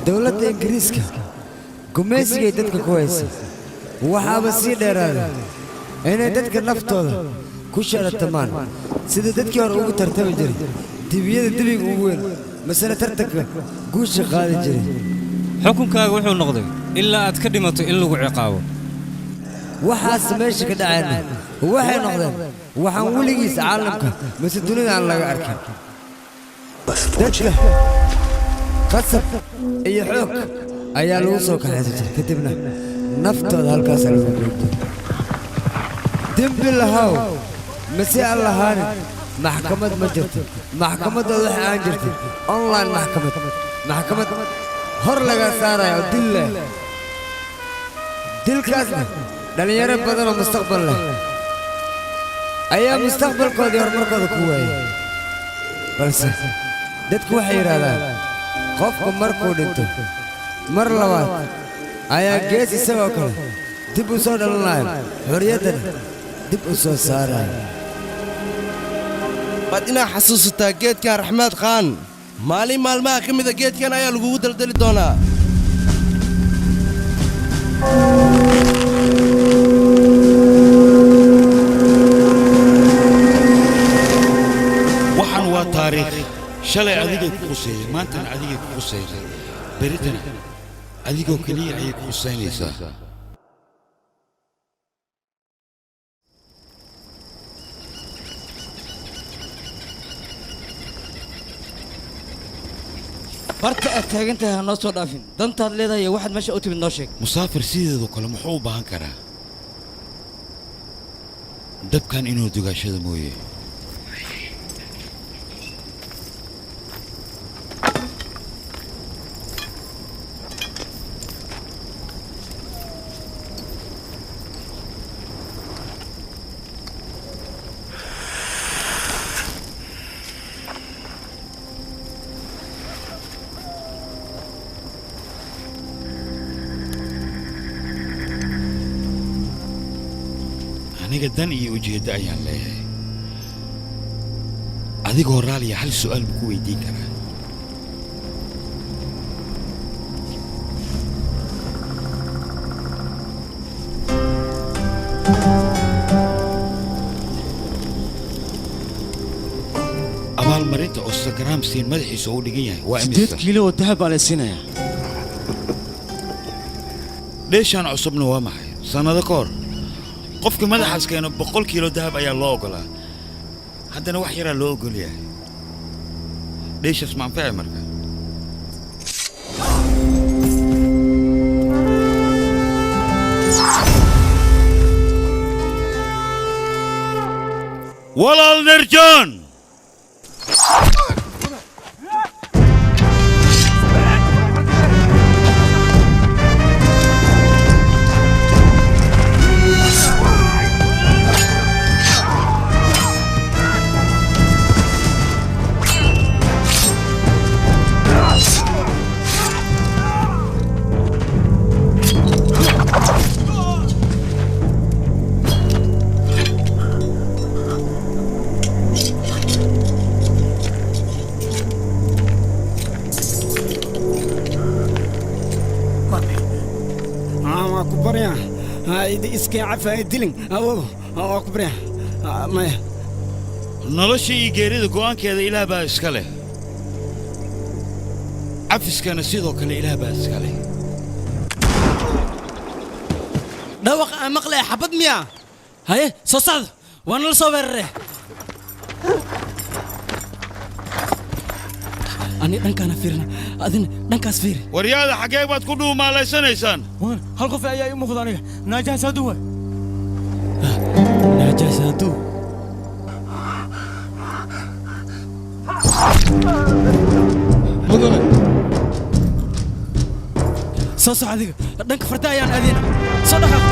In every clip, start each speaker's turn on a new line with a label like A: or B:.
A: dawladda Ingiriiska gumaysiga dadka ku haysa waxaaba sii dheeraaday inay dadka naftooda ku sharatamaan sida dadkii hore ugu tartami jiray dibiyada dibiga ugu weyn masala tartanka guusha qaadi jiray
B: xukunkaaga wuxuu noqday ilaa aad ka dhimato in lagu ciqaabo
A: waxaas meesha ka dhacayna waxay noqdeen waxaan weligiis caalamka mise dunida aan laga arkin dadka qasab iyo xoog ayaa lagu soo kaxaysay kadibna naftooda halkaas lagu goobtay dembi lahaw mise aan lahaanin maxkamad ma jirto maxkamadooda waxa aan jirtay online maxkamad hor laga saarayo dil leh dilkaasna dhalinyaro badan oo mustaqbal leh ayaa mustaqbalkoodii horumarkooda ku waayay balse dadku waxay yidhaahdaan qofku markuu dhinto mar labaad ayaa gees isagoo kale dib u soo dhalanayo xorriyaddana dib u soo saarayo
C: waad inaa xasuusataa geedkan raxmaad khaan maalin maalmaha ka mida geedkan ayaa lagugu daldali doonaa
D: waxaan waa taariikh shalay adigay ku quseeyey maantana adigay ku quseysay beritana adigoo keliya ayay ku qusaynaysaa
B: barta aad taagantahay ha noo soo dhaafin dantaad leedahay waxaad meesha u timid noo sheeg
D: musaafir sideedoo kale muxuu u baahan karaa dabkan inuu dugaashada mooye aniga dan iyo ujeeddo ayaan leeyahay adigoo raaliya hal su'aal ma ku weydiin karaa abaalmarinta oo Instagram siin madaxiisa uu dhigan yahay waa imisa
B: 8 kiilo oo dahab aan la siinayaa
D: dheeshaan cusubna waa maxay sanado ka hor qofka madaxaas keeno 100 kiilo dahab ayaa loo ogolaa haddana wax yaraa loo ogol yahay dheeshaas ma anfacay marka walaal nerjon
E: iska cafaa dilin oo ku bariya maya
D: nolosha iyo geerida go'aankeeda ilaah baa iska leh cafiskana sidoo kale ilaah baa iska leh
B: dhawaq aan maqlay xabad miya haye soo socdo waan la soo weerarey ani dhankana fiirna adina dhankaas fiir
D: waryaada xagee baad ku dhuumaalaynaysaan
B: hal qof ayaa ii muuqda aniga naajaasadu way naajaasadu mudane soo soco adiga dhanka farta ayaan aadina soo dhaqaaq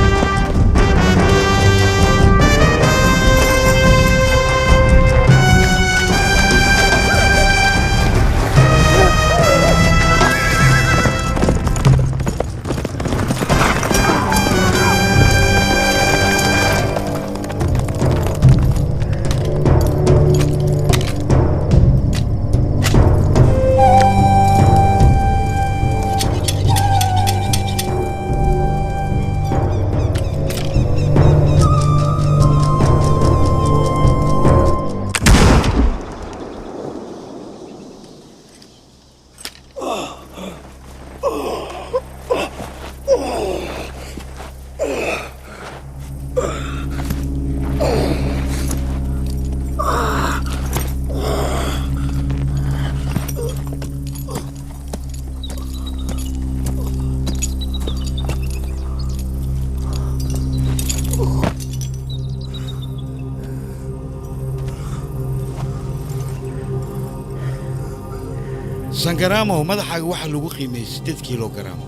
D: sangaraamo madaxaaga waxa lagu qiimeeyay 8 kilogram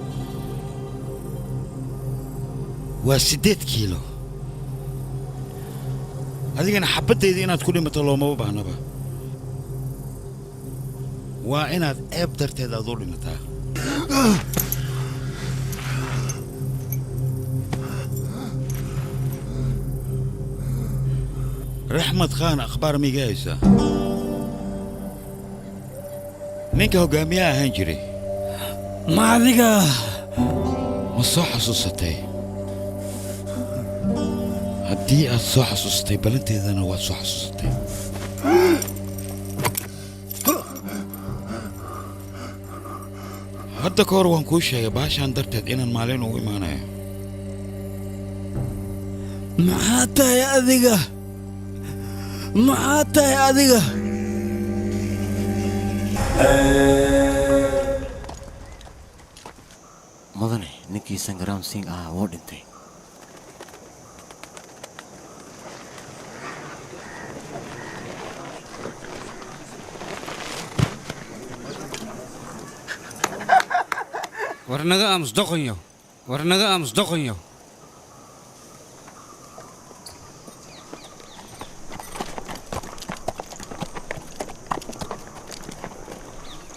D: waa 8 kilo adigana xabadayda inaad ku dhimato looma baahnaba waa inaad eeb darteed aad u dhimataa رحمة خان أخبار ميجايسة نينك هجاميها هنجري
E: ما ذيك
D: مصح حسوستي هدي الصح حسوستي بل انت اذا انا وصح حسوستي هدا كور وانكوش يا باشا اندرتد ان المالين وإيمانيا
E: معاتا يا ذيك معاتا يا ذيك
F: مدني نكي سنجرام سينغ وود انتي
E: ورنغا امس دقنيو ورنغا امس دقنيو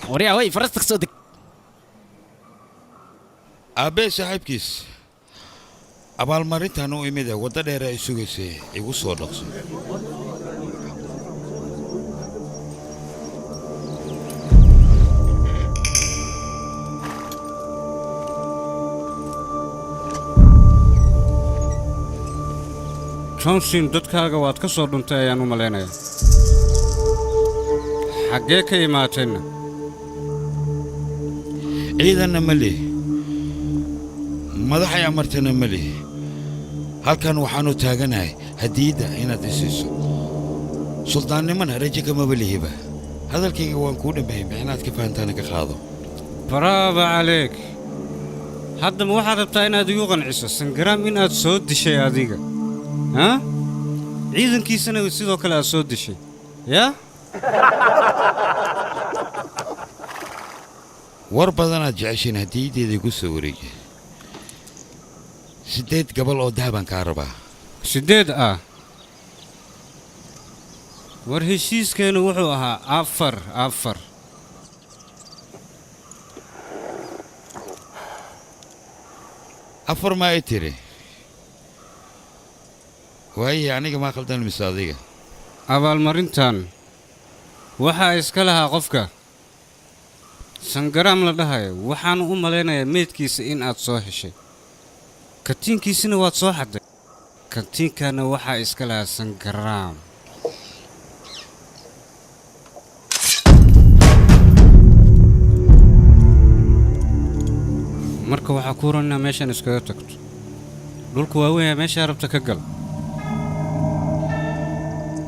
E: وريا وي فرستك صدق
D: أبي صاحبكيس أبال مريتا نو إميدا ودا ديرا يسوغيسي إيغو صدقسي
E: johnson dadkaaga waad ka soo dhuntay ayaan u maleynayaa xaggee ka imaatayna
D: ciidanna ma leh madaxay amartana ma leh halkan waxaanu taaganahay hadiyadda inaad isiiso suldaannimana rajo kamaba lihiba hadalkayga waan kuu dhammeeyey mixnaad ka fahantaana ka qaado
E: brava عليك haddama waxaad rabtaa inaad igu qanciso sangaraam inaad soo dishay adiga ها ciidankiisana sidoo kale aad soo dishay yaa
D: war badanaad jeceshiin hadiyaddeeda igu soo wareegay 8 gabal oo dahabaan kaa rabaa
E: 8 ah war heshiiskeenu wuxuu ahaa 4
D: afar ma ay tiri waaye aniga ma qaldan misaadiga
E: abaalmarintan waxaa iska lahaa qofka sangaraam la dhahayo waxaan u maleynayaa meedkiisa in aad soo heshay katiinkiisina waad soo xaday katiinkana waxaa iska lahaa sangaraam marka waxaa ku ron inaa meeshan iskaga tagto dhulku waa weyn meeshaa rabta ka gal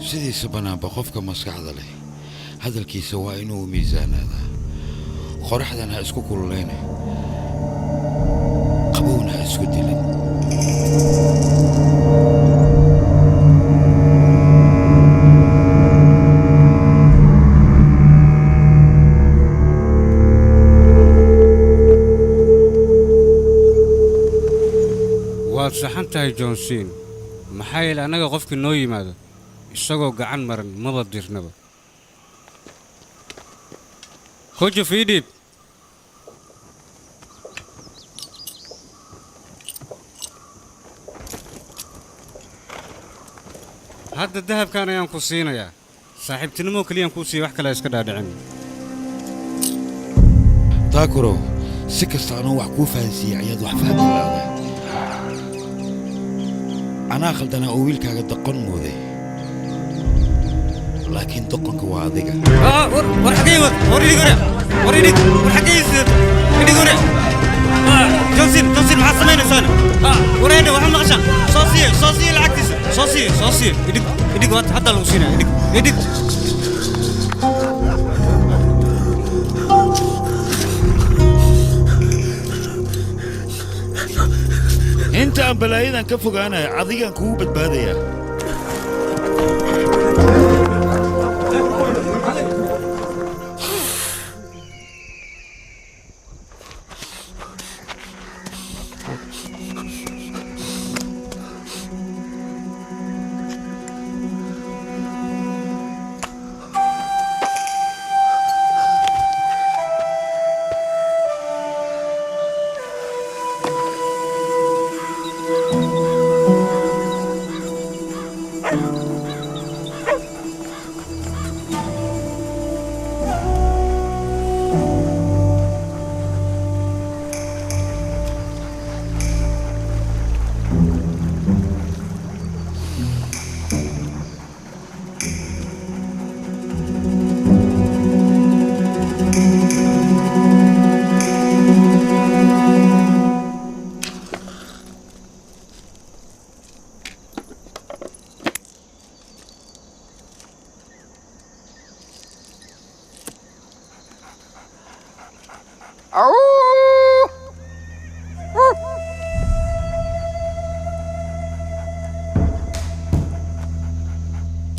D: sidiisa banaanba qofka maskaxda leh hadalkiisa waa inuu miisaanaadaa qoraxdan ha isku kululeyne qabowna ha isku dilin
E: waad saxan tahay johnson maxaa yeele annaga qofkii noo yimaado isagoo gacan maran maba dirnaba hojo fiidhiib hadda dahabkan ayaan ku siinayaa saaxiibtinimo keliyaan kuu siiya wax kale iska dhaadhicin
D: taakurow si kasta anoo wax kuu fahansiiyey ayaad wax fahmi laada anaa khaldanaa oo wiilkaaga doqon mooday laakiin doqonka waa adiga
E: war xagee war idigore war idig war xagee idigore johnson maxaa samaynaysaana wareedhe waxaad maqashaan soo siiye lacagtiisa soo siiye idig waad hadda lagu siinaya idig
D: inta aan balaayadan ka fogaanayo adigaan kugu badbaadayaa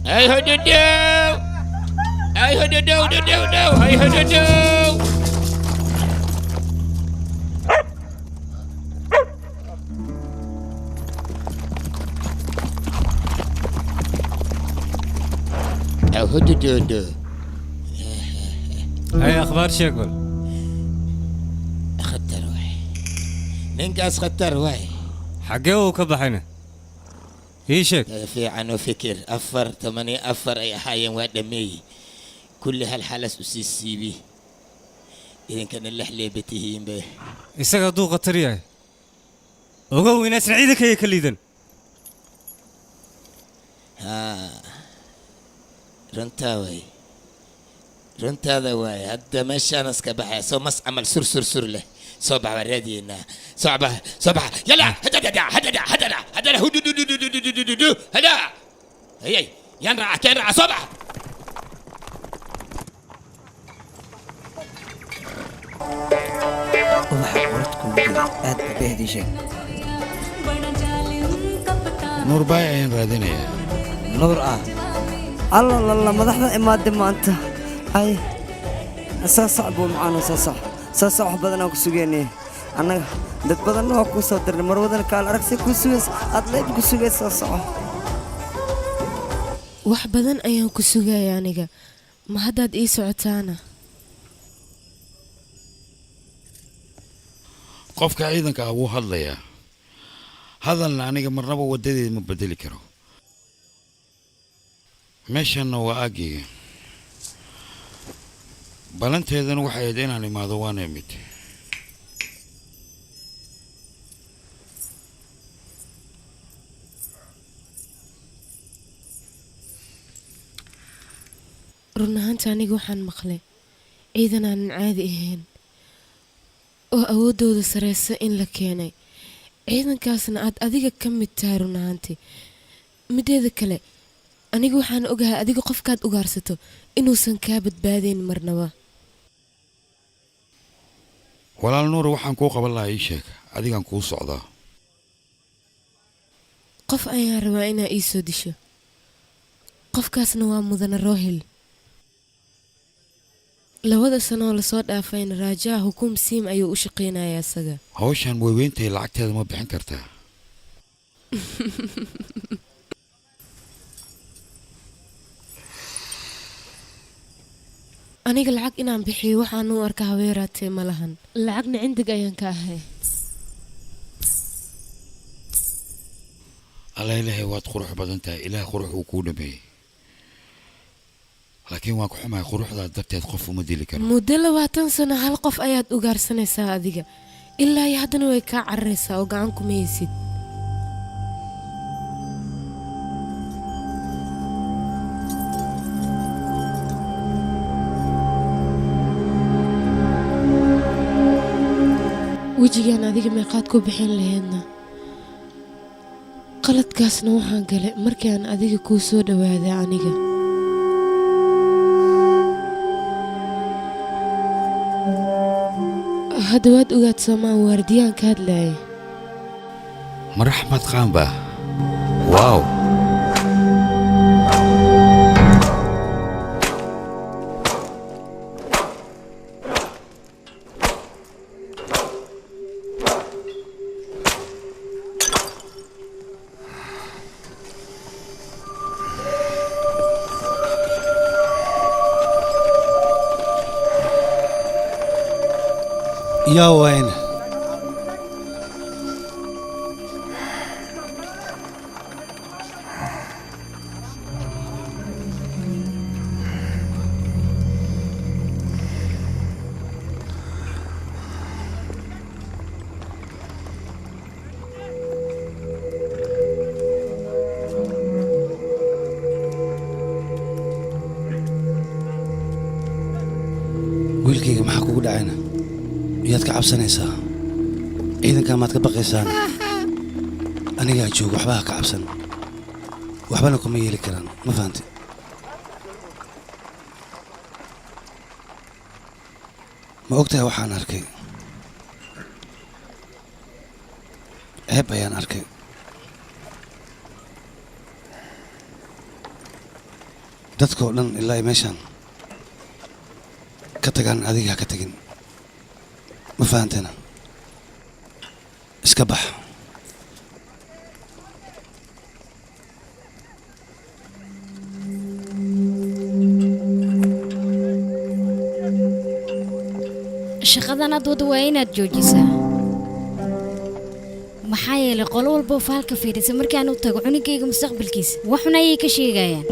G: Hey hududu. Hey hududu. Hey hududu. Hey hududu.
E: هاي اخبار شكل
G: خطر واي ننقص خطر واي
E: حقه وكبحنا ايشك
G: في عنو فكر أفر 8 أفر أي حاجة ودمي كل هالحالة سي بي إذا كان اللحلة بتهين به
E: isaga duuqa tariyahay ogow inaad siciida ka kaliidan
G: ها رنتاوي واي هدا ماشي أنا سكبح سو مس عمل سر له صبح ورادينا صبح يلا هدا هدا هي ينرع كنرع صبح
A: ubaxa quradku aad u behdishay
D: nuur baay ayaan raadinayaa
A: nuur ah alla la madaxda imaade maanta ay saasac buu macaan saasac wax badan aan ku sugeynay annaga dad badan oo ku soo dirnay mar wadan kaal aragsi ku sugeys aad leeb ku sugeys saasac
H: wax badan ayaan ku sugaya aniga ma haddaad ii socotaana
D: qofka ciidanka ah wuu hadlayaa hadalna aniga marnaba wadadeed ma bedeli karo meeshanna waa aaggiga balanteedana waxay ahayd inaan imaado waana imid
H: run ahaanta aniga waxaan maqlay ciidan aanan caadi ahayn oo awooddooda sareysa in la keenay ciidankaasna aad adiga ka mid tahay run ahaantii mideeda kale aniga waxaan ogahay adiga qofkaad ugaarsato inuusan kaa badbaadayn marnaba
D: walaal nuur waxaan kuu qaban lahaa ii sheeg adigaan kuu socdaa
H: qof ayaan rabaa inaa ii soo disho qofkaasna waa mudane rohil 2 sano oo lasoo dhaafayna raajaa hukuum siim ayuu u shaqeynayaa isaga
D: hawshan weyweyntahay lacagteeda ma bixin kartaa
H: aniga lacag inaan bixiyo waxaan u arkaa haweeraatee ma lahan lacagna cindig ayaan ka ahay
D: alla ilaahay waad qurux badan tahay ilaah qurux uu kuu dhameeyey laakiin waan ku xumahay quruxdaad darteed qof uma dili karo
H: muddo 20 sano hal qof ayaad ugaarsanaysaa adiga ilaa iyo haddana way kaa cararaysaa oo gacan kuma haysid wejigaan adiga meeqaad ku bixin lahaydna qaladkaasna waxaan galay markii aan adiga kuu soo dhawaaday aniga hadda waad ogaad soomaan waardiyaan ka hadlaaya
D: mar axmed qaan baa waaw
B: يا وين
I: wiilkayga maxaa kugu dhacayna yaad ka cabsanaysaa ciidankaa maad ka baqaysaan anigaa jooga waxba ha ka cabsan waxbana kuma yeeli karaan ma fahanti ma ogtahay waxaan arkay ceeb ayaan arkay dadkoo dhan ilaa ay meeshaan ka tagaan adiga ha ka tegin ma fahanteena iska bax
J: shaqadan aad wada waa inaad joojisaa maxaa yeelay qolo walba faalka fiirisa markaan u tago cunugayga mustaqbalkiisa waxuna ayay ka sheegayaan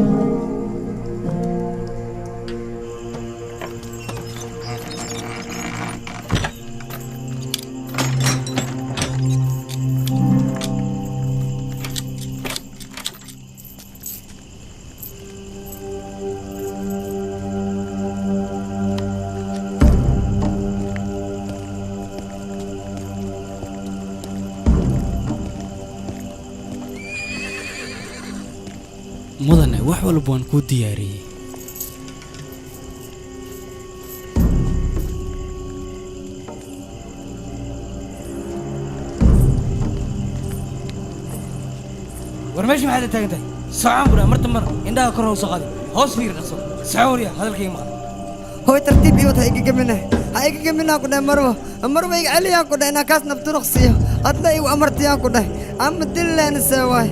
B: mudane wax walba waan kuu diyaariyey
A: war meesha maxaad taagan tahay socon bura marta mar indhaha kor hoos qaadi hoos fiir dhaso socon ya hadalkayga maqal
K: هو ترتيب يوت هيك منها كنا مروة عليها كنا أنا كاس نبترخصيه أطلعي وأمرتيها كنا أم دلنا نسوي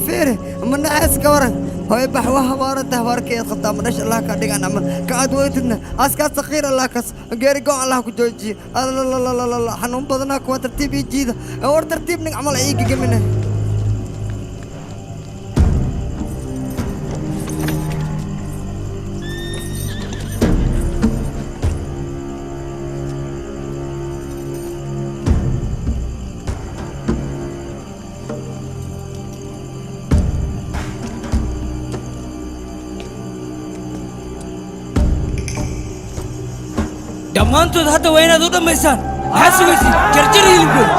K: فير من ناس كورن هو بحوها بارته باركي خدام نش الله كادي أنا من كاد ويتنا أسكت صغير الله كاس غير قو الله كجوجي لا لا لا لا لا حنون بدنا كوا ترتيب يجيد أو ترتيب نعمل هيك منه
A: dhammaantood hadda waa inaad u dhammaysaan maxaa sugaysid jarjar hilibkooda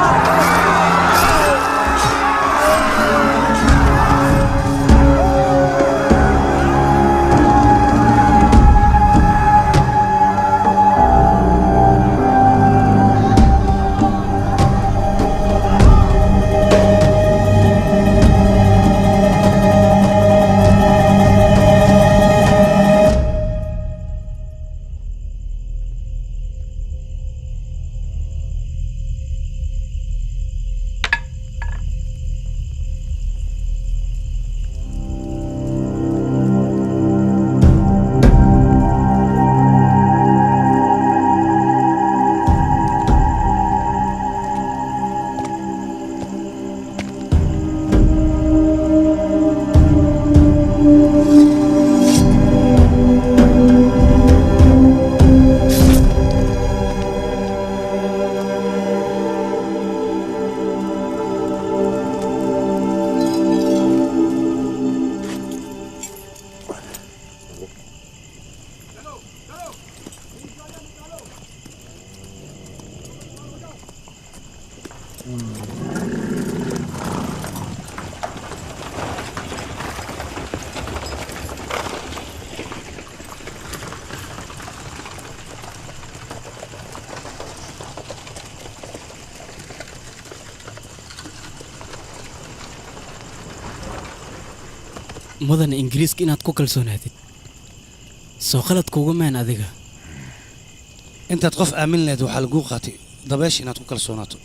B: mudan ingiriiska inaad ku kalsoonaatid soo qalad kuugu meen adiga
I: intaad qof aamin lahayd waxaa laguu qaatay dabeesha inaad ku kalsoonaato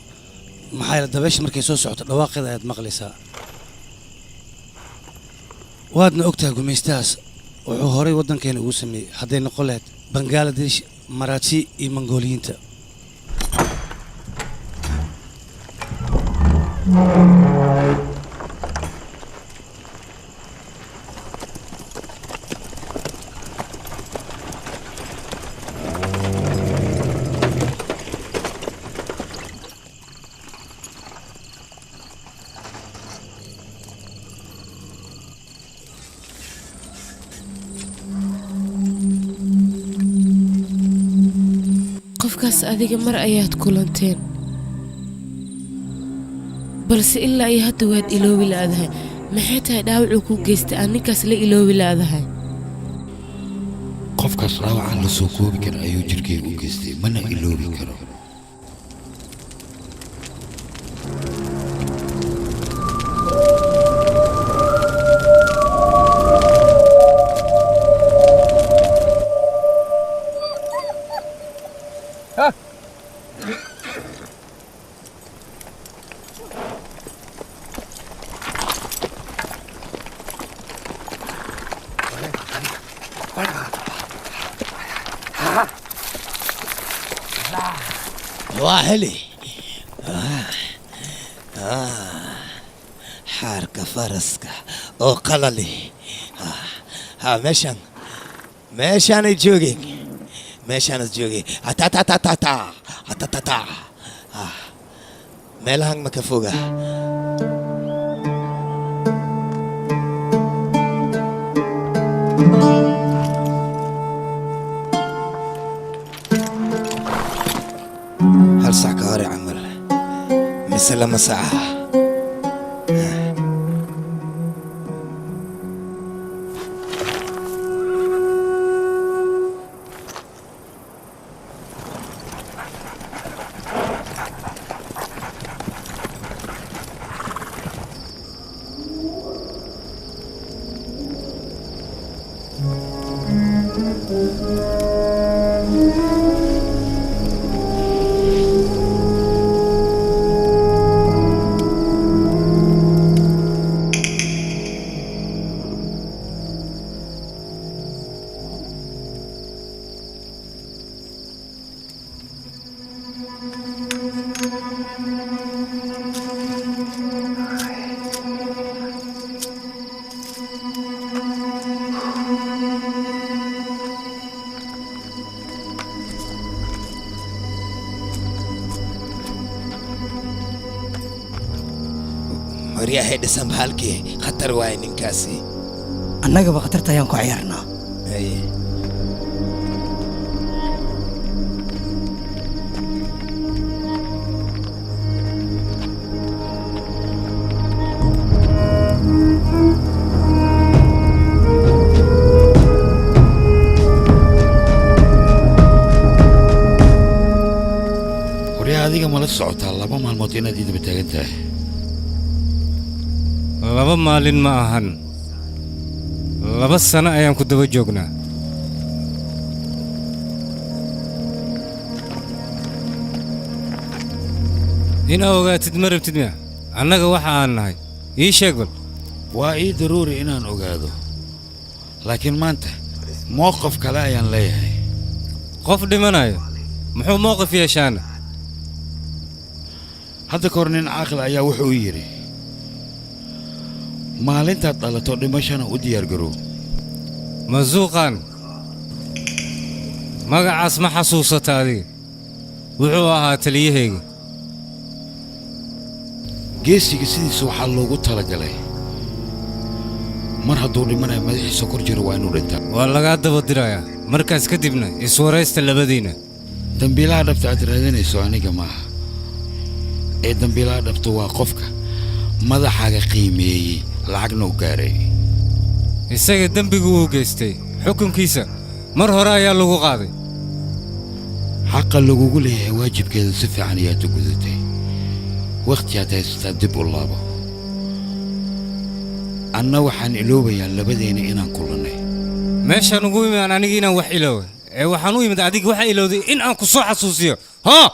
I: maxaa yeele dabeesha markay soo socoto dhawaaqeeda ayaad maqlaysaa waadna ogtahay gumaystahaas wuxuu horay waddankeena ugu sameeyey hadday noqon lahayd bangaladesh maraaji iyo mongooliyiinta
H: qofkaas adiga mar ayaad kulanteen balse ilaa iyo hadda waad iloobi laadahay maxay tahay dhaawacuu ku geystay aan ninkaas la iloobi laadahay
D: qofkaas dhaawacaan la soo koobi kara ayuu jirkeyga u geystay mana iloobi karo
G: واهلي حارك فرسك او قللي ها مشان الجوجي مشان الجوجي تا تا تا تا تا تا تا تا ملهن مكفوغا هل ساعة كهاري عمل مثل ما ساعة مريا هيدا سنبالكي خطر واين انكاسي
K: أنا قبل خطرت أيامكو عيارنا
G: اي
D: وريا هذيك مال الصعود الله ما الموتين دي بتاعتها
E: laba maalin ma ahan 2 sano ayaan ku daba joognaa inaa ogaatid ma rabtid miya annaga waxa aan nahay ii sheeg bal
D: waa ii daruuri inaan ogaado laakiin maanta mowqif kale ayaan leeyahay
E: qof dhimanayo muxuu mowqif yeeshaana
D: hadda ka hor nin caaqil ayaa wuxuu yidhi maalintaad dhalato dhimashana u diyaargarow
E: masuuqan magacaas ma xasuusata adiga wuxuu ahaa taliyahayga
D: geesiga sidiisa waxaa loogu talagalay mar hadduu dhimanayo madaxiisa kor jiro waa inuu dhintaa
E: waa lagaa daba dirayaa markaas kadibna iswaraysta labadiina
D: dambiilaha dhabta aad raadinayso aniga maaha ee dambiilaha dhabta waa qofka madaxaaga qiimeeyey lacagna u gaaray
E: isaga dambigu uu geystay xukunkiisa mar hore ayaa lagu qaaday
D: xaqa lagugu leeyahay waajibkeeda si fiican ayaad u gudatay waqti aad haysataa dib u laabo anna waxaan iloobayaa labadeena inaan kulannay
E: meeshaan ugu imaan aniga inaan wax iloowe ee waxaan u imid adiga waxa ilowday in aan ku soo xasuusiyo haa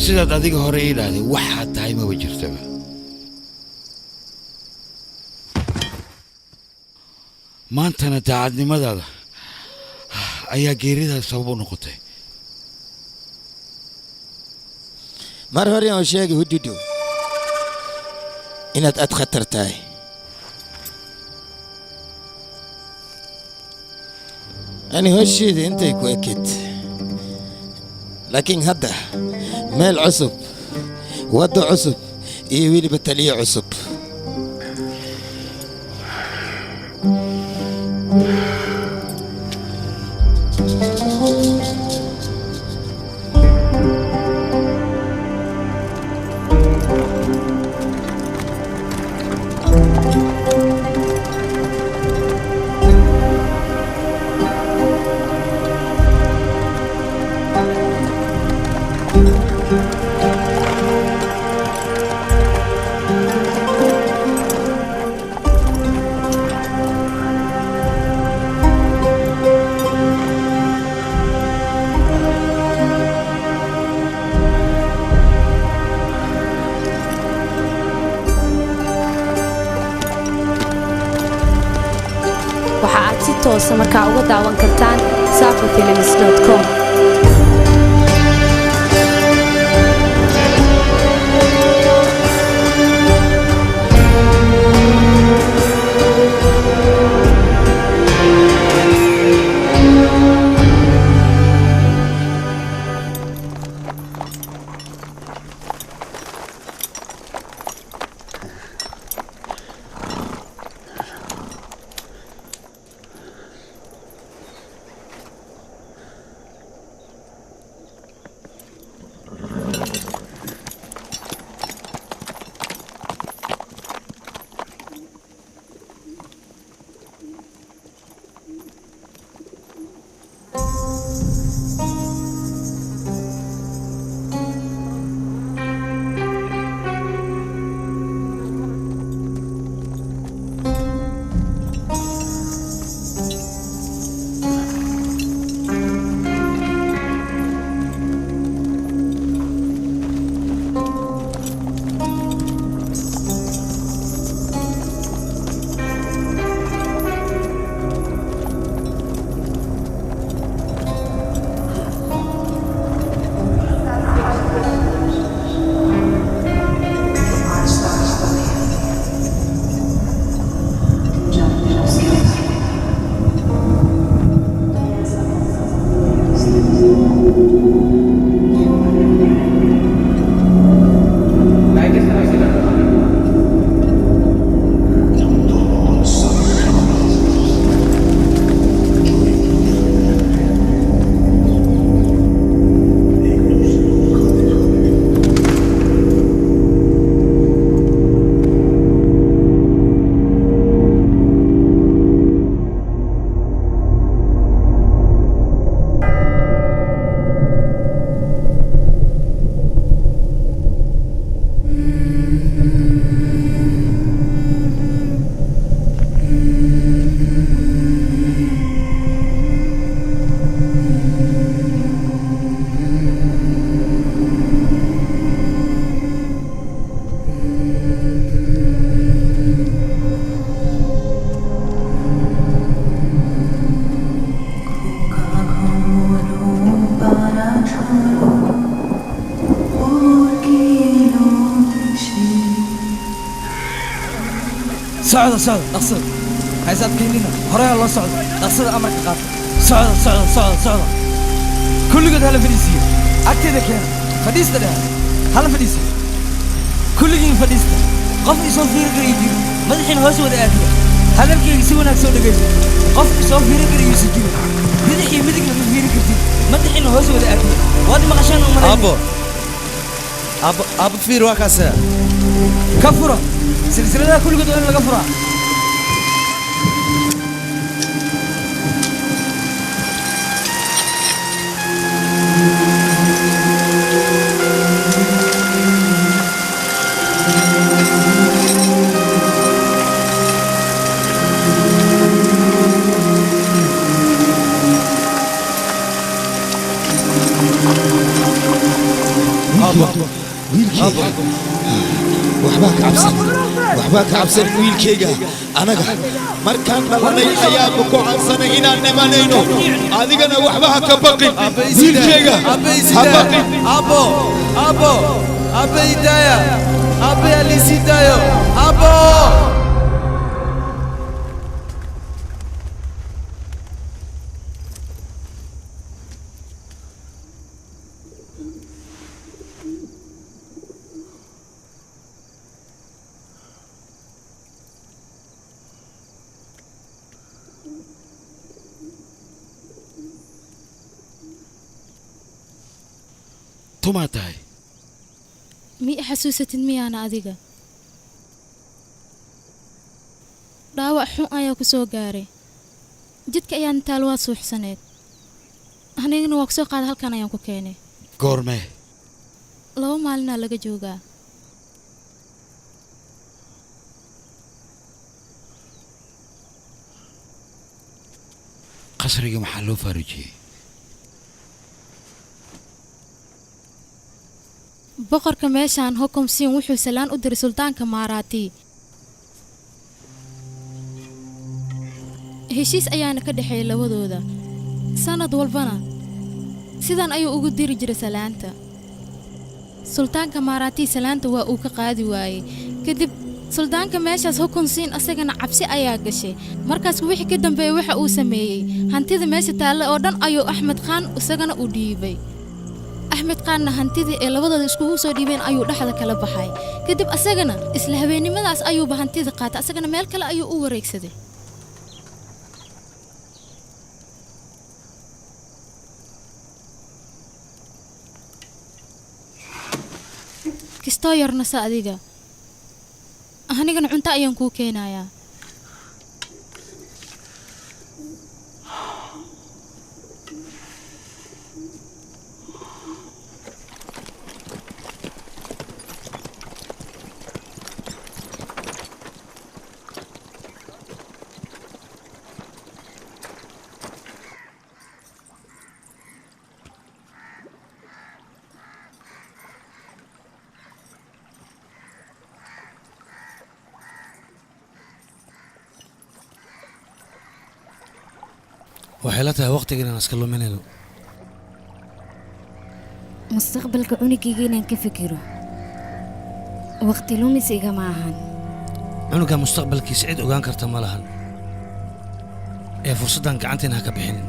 D: sidaad adiga hore ii dhahday waxaad tahay maba jirtaba maantana daacadnimadaada ayaa geeridaas sabab u noqotay
G: mar hore aan sheegay hududu inaad aad khatar tahay ani hosheeda intay ku ekid laakiin hadda meel cusub waddo cusub iyo weliba taliyo cusub
L: toosa markaa uga daawan kartaan safafilms.com
A: صعد اقصد هيسات كينينا هرايا الله صعد اقصد امرك قاطع صعد كل قد هلا فديسية اكتد كان فديستا ده هلا فديسة كل جين فديستا قف يصوف في رجل يجي مدحين هوس ولا اديه هذا الكي يسوي ناك سودا جيس قف يصوف في رجل يسجل مدحي مدك لما في رجل مدحين هوس ولا اديه وادي ما عشان
C: ابو فير واكاسا
A: كفرة سلسلة كل قد ولا كفرة
G: أبا ويلكيغا وحبا كعبسن ويلكيغا أنا مركان دلني أيام كو عبسن إنا نمانينو أديغنا وحبا كبقي ويلكيغا
C: أبو هداية أبو أليس هداية أبو
D: tumaa tahay
M: mi xasuusatid miyaana adiga dhaawac xun ayaa ku soo gaaray jidka ayaan taal waa suuxsaneed anigana waa ku soo qaada halkan ayaan ku keenay
D: goormee
M: 2 maalinaa laga joogaa
D: qasriga maxaa loo faarujiyey
M: boqorka meeshaan hukum siin wuxuu salaan u diray sultaanka maaraati heshiis ayaana ka dhaxeeyay labadooda sanad walbana sidan ayuu ugu diri jiray salaanta sultaanka maaraati salaanta waa uu ka qaadi waayey kadib sultaanka meeshaas hukum siin asagana cabsi ayaa gashay markaas wixii ka dambeeyay waxa uu sameeyay hantida meesha taalla oo dhan ayuu Axmed Khan isagana u dhiibay أحمد قارنا هنتدي إلا وضع الإسكوه صديبين أيو لحظة كلا بحاي كدب أسجنا إسلهبين ماذا أيو بهنتدي قات أسجنا مال كلا أيو أوريك سدي كستاير نساء ديجا هنيجا نعنتا أيام كوكينا يا
I: وحيلتها وقت جينا نسكلو منينو
J: مستقبلك عنك جينا كفكره وقت لومي سيجا معهن
I: عنك مستقبلك يسعد وجان كرت مالهن يا فرصة أنك عنتنا كبحين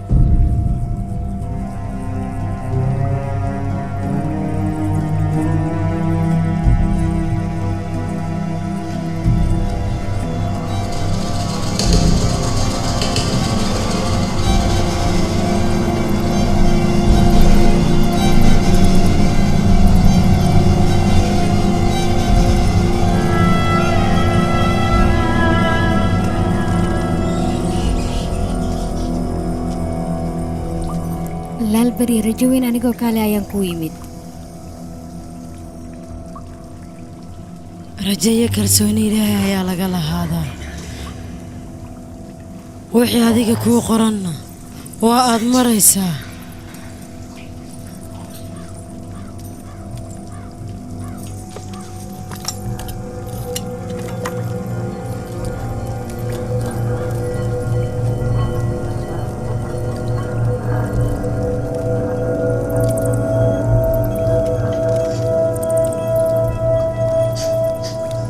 J: bari rajaweyn anigoo kale ayaan ku yimid
N: rajaya kalsooni ilaahay ayaa laga lahaadaa wixii adiga kuu qoranna waa aad maraysaa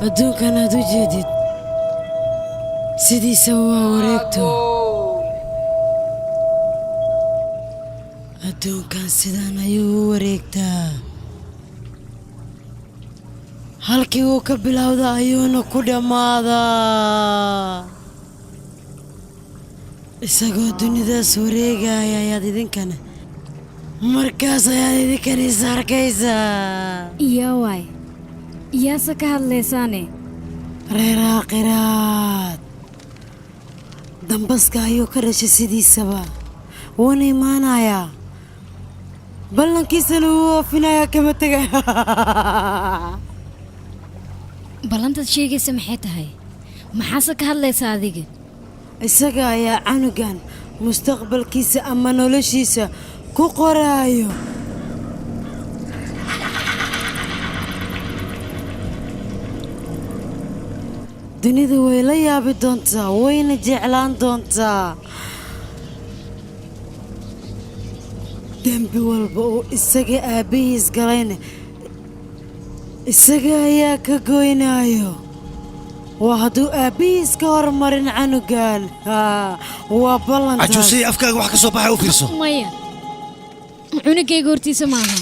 N: adduunkan aad u jeedid sidiisa waa wareegto adduunkan sidaan ayuu u wareegtaa halkii uu ka bilowda ayuuna ku dhammaadaa isagoo dunidaas wareegaya ayaad idinkana markaas ayaad idinkana is arkaysaa
J: iyo waay iyaase ka hadlaysaane
N: reer aakhiraad dambaska ayuu ka dhashay sidiisaba wuuna imaanayaa ballankiisana wuu oofinayaa kama tegay
J: ballantaad sheegaysa maxay tahay maxaase ka hadlaysa adiga
N: isaga ayaa canugan mustaqbalkiisa ama noloshiisa ku qoraayo dunida way la yaabi doontaa wayna jeclaan doontaa dembi walba oo isaga aabbihiis galayna isaga ayaa ka goynaayo waa hadduu aabbihiis ka hormarin canugan waa ballantaas
I: cajuusay afkaaga wax ka soo baxay u fiirso
J: maya cunugayga hortiisa maaha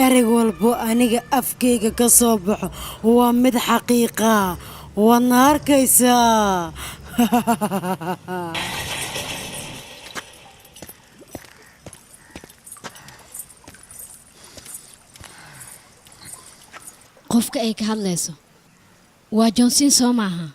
J: ereg walbo aniga afkayga ka soo baxo waa mid xaqiiqa waadna arkaysaa qofka ay ka hadlayso waa johnson soo maaha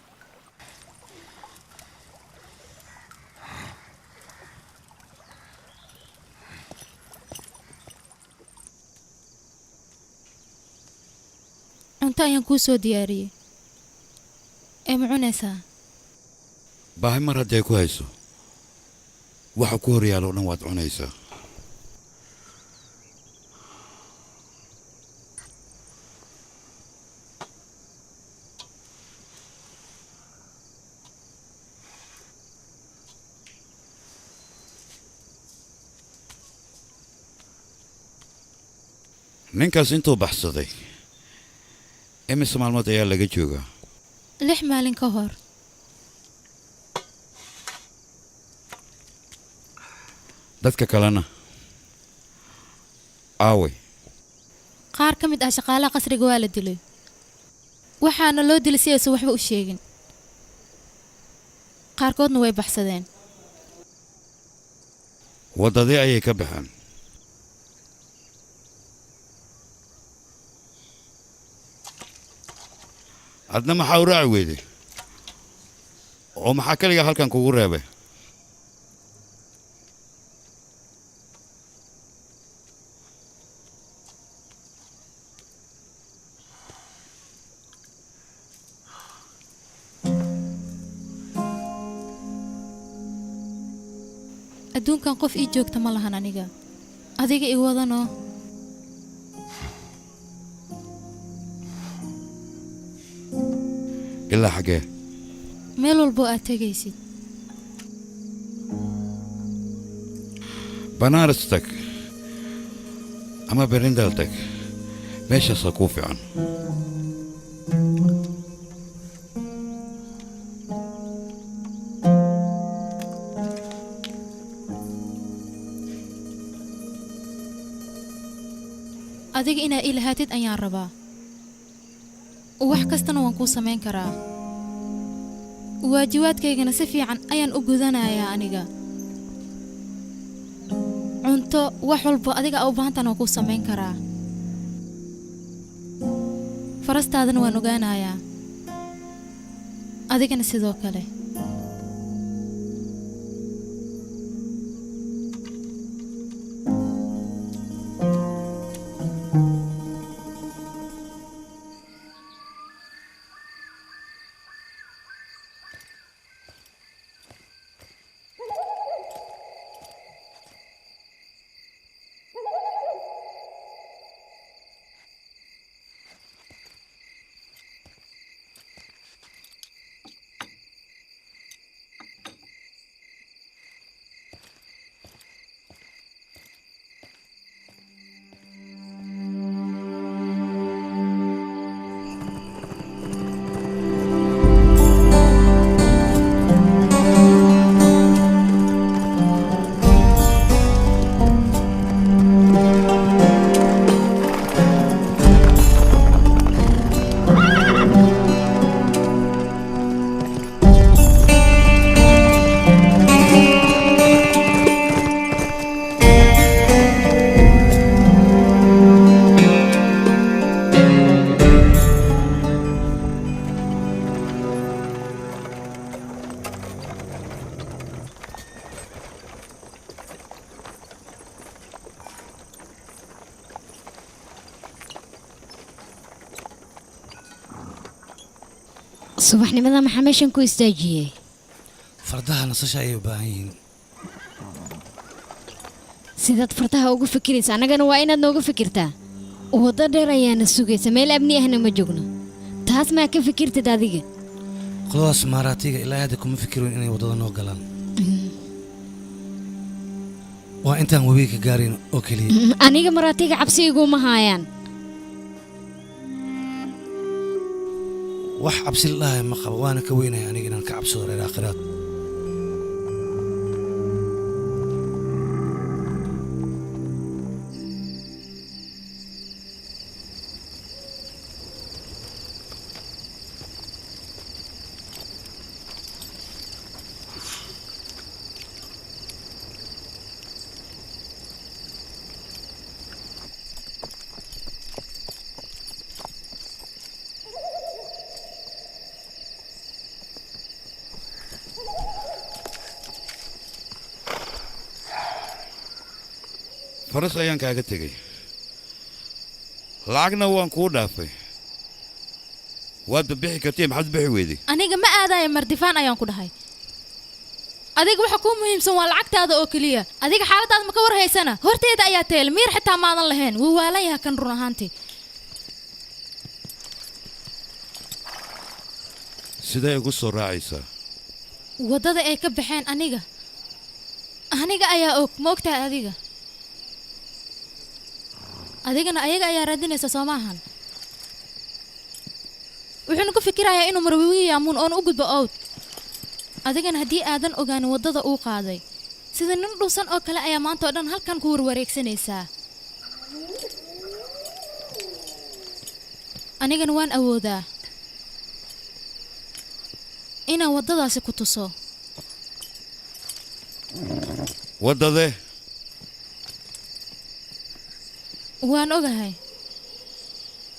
M: cunto ayaan kuu soo diyaariyey ee ma cunaysaa
D: baahi mar hadday ku hayso waxa ku hor yaalo dhan waad cunaysaa ninkaas intuu baxsaday imise maalmood ayaa laga joogaa
M: 6 maalin ka hor
D: dadka kalena aaway
M: qaar ka mid ah shaqaalaha qasriga waa la dilay waxaana loo dilay si aysan waxba u sheegin qaarkoodna way baxsadeen
D: waddadii ayay ka baxeen adna maxaa u raaci weyday oo maxaa keligaa halkan kugu reebay
M: adduunkan qof ii joogta ma lahan aniga adiga ii wadanoo
D: ilaa xaggee
M: meel walbo aad tegaysid
D: banaaris tag ama berindal tag meeshaasaa kuu fiican
M: adiga inaad ii lahaatid ayaan rabaa wax kastana waan kuu samayn karaa waajibaadkaygana si fiican ayaan u gudanayaa aniga cunto wax walba adiga u baahantana waan kuu samayn karaa farastaadana waan ogaanayaa adigana sidoo kale
J: subaxnimada maxaa meeshan ku istaajiyey
I: fardaha nasasha ayay u baahan yihiin
O: sidaad fartaha ugu fikiraysa annagana waa inaad nooga fikirtaa waddo dheer ayaana sugaysa meel amni ahna ma joogno taas maa ka fikirtid adiga
I: qoladaas maaraatiga ilaa hadda kuma fikiroyn inay waddada noo galaan waa intaan webiga ka gaarayn oo keliya
O: aniga maraatiga cabsi iguma haayaan
I: wax cabsi la dhahay ma qabo waana ka weynaya aniga inaan ka cabsado reer aakhiraad
D: faras ayaan kaaga tegay lacagna waan kuu dhaafay waad bixi kartay maxaad bixi weyday
M: aniga ma aadaya mardifaan ayaan ku dhahay adiga waxa kuu muhiimsan waa lacagtaada oo keliya adiga xaaladaad ma ka war haysana horteeda ayaa teel miir xitaa maadan lahayn wuu waalan yahay kan run ahaantii
D: sidee igu soo raacaysaa
M: waddada ay ka baxeen aniga ayaa og ma ogtahay adigana ayaga ayaa raadinaysa soo maahan wuxuuna ku fikirayaa inuu marwiigi yaamuun oona u gudbo owd adigana haddii aadan ogaanin waddada uu qaaday sida nin dhuusan oo kale ayaa maanta oo dhan halkan ku warwareegsanaysaa anigana waan awoodaa inaan waddadaasi ku tuso
D: waddade
M: waan ogahay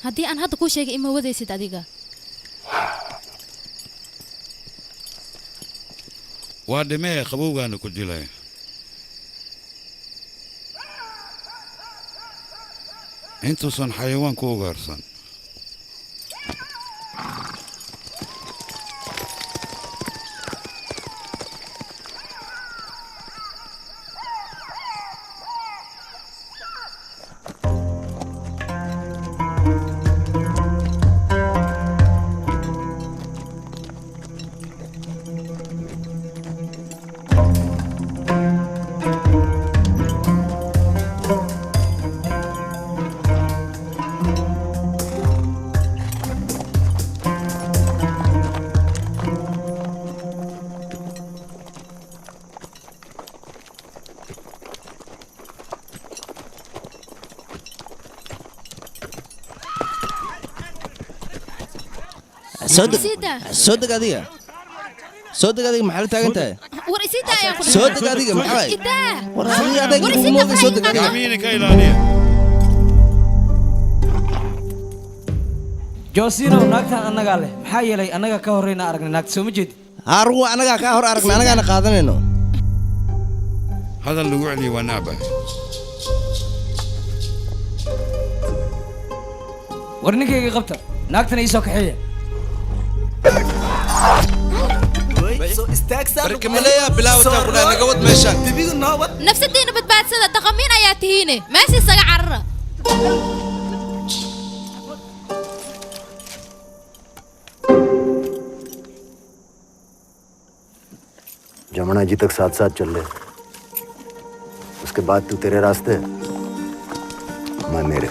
M: haddii aan hadda kuu sheegay ima wadaysid adiga
D: waa dhimee qabowgaana ku dilay intuusan xayawaan ku ugaarsan
C: soo deg adiga maxaa la taagan tahay
M: war isii daa ayaan ku
C: soo deg adiga maxaa war adiga adiga ugu mooday soo deg adiga
D: kaamiina ka ilaaliya
P: joosino naagtan annagaa leh maxaa yeelay annaga ka horreyna aragnay naagta soo ma jeedi
C: harugu annagaa kaa hor aragnay annagaana qaadanayno
D: hadal lagu celiyo waa nacba
P: war ninkayga qabta naagtana ii soo kaxeeya
C: barkamaleeya bilaawata ku dhahay naga wad meeshaan
M: nafsadiina badbaadsada dhaqamiin ayaa tihiine meesha isaga carara
Q: Jamuna जी तक साथ साथ चल रहे उसके बाद तू तेरे रास्ते मैं मेरे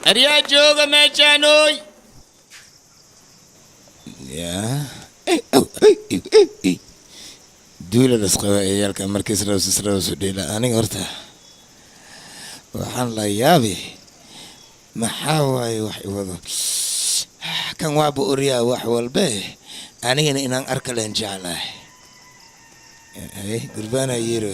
G: Arya jooga meeshaanoy duula lasqaba ciyaalka markiis rawsu dheela aniga horta waxaan la yaabi maxaa waaye wax iwado kan waaba oryaa wax walbe anigana inaan arka leen jeclahay gurbaana yiro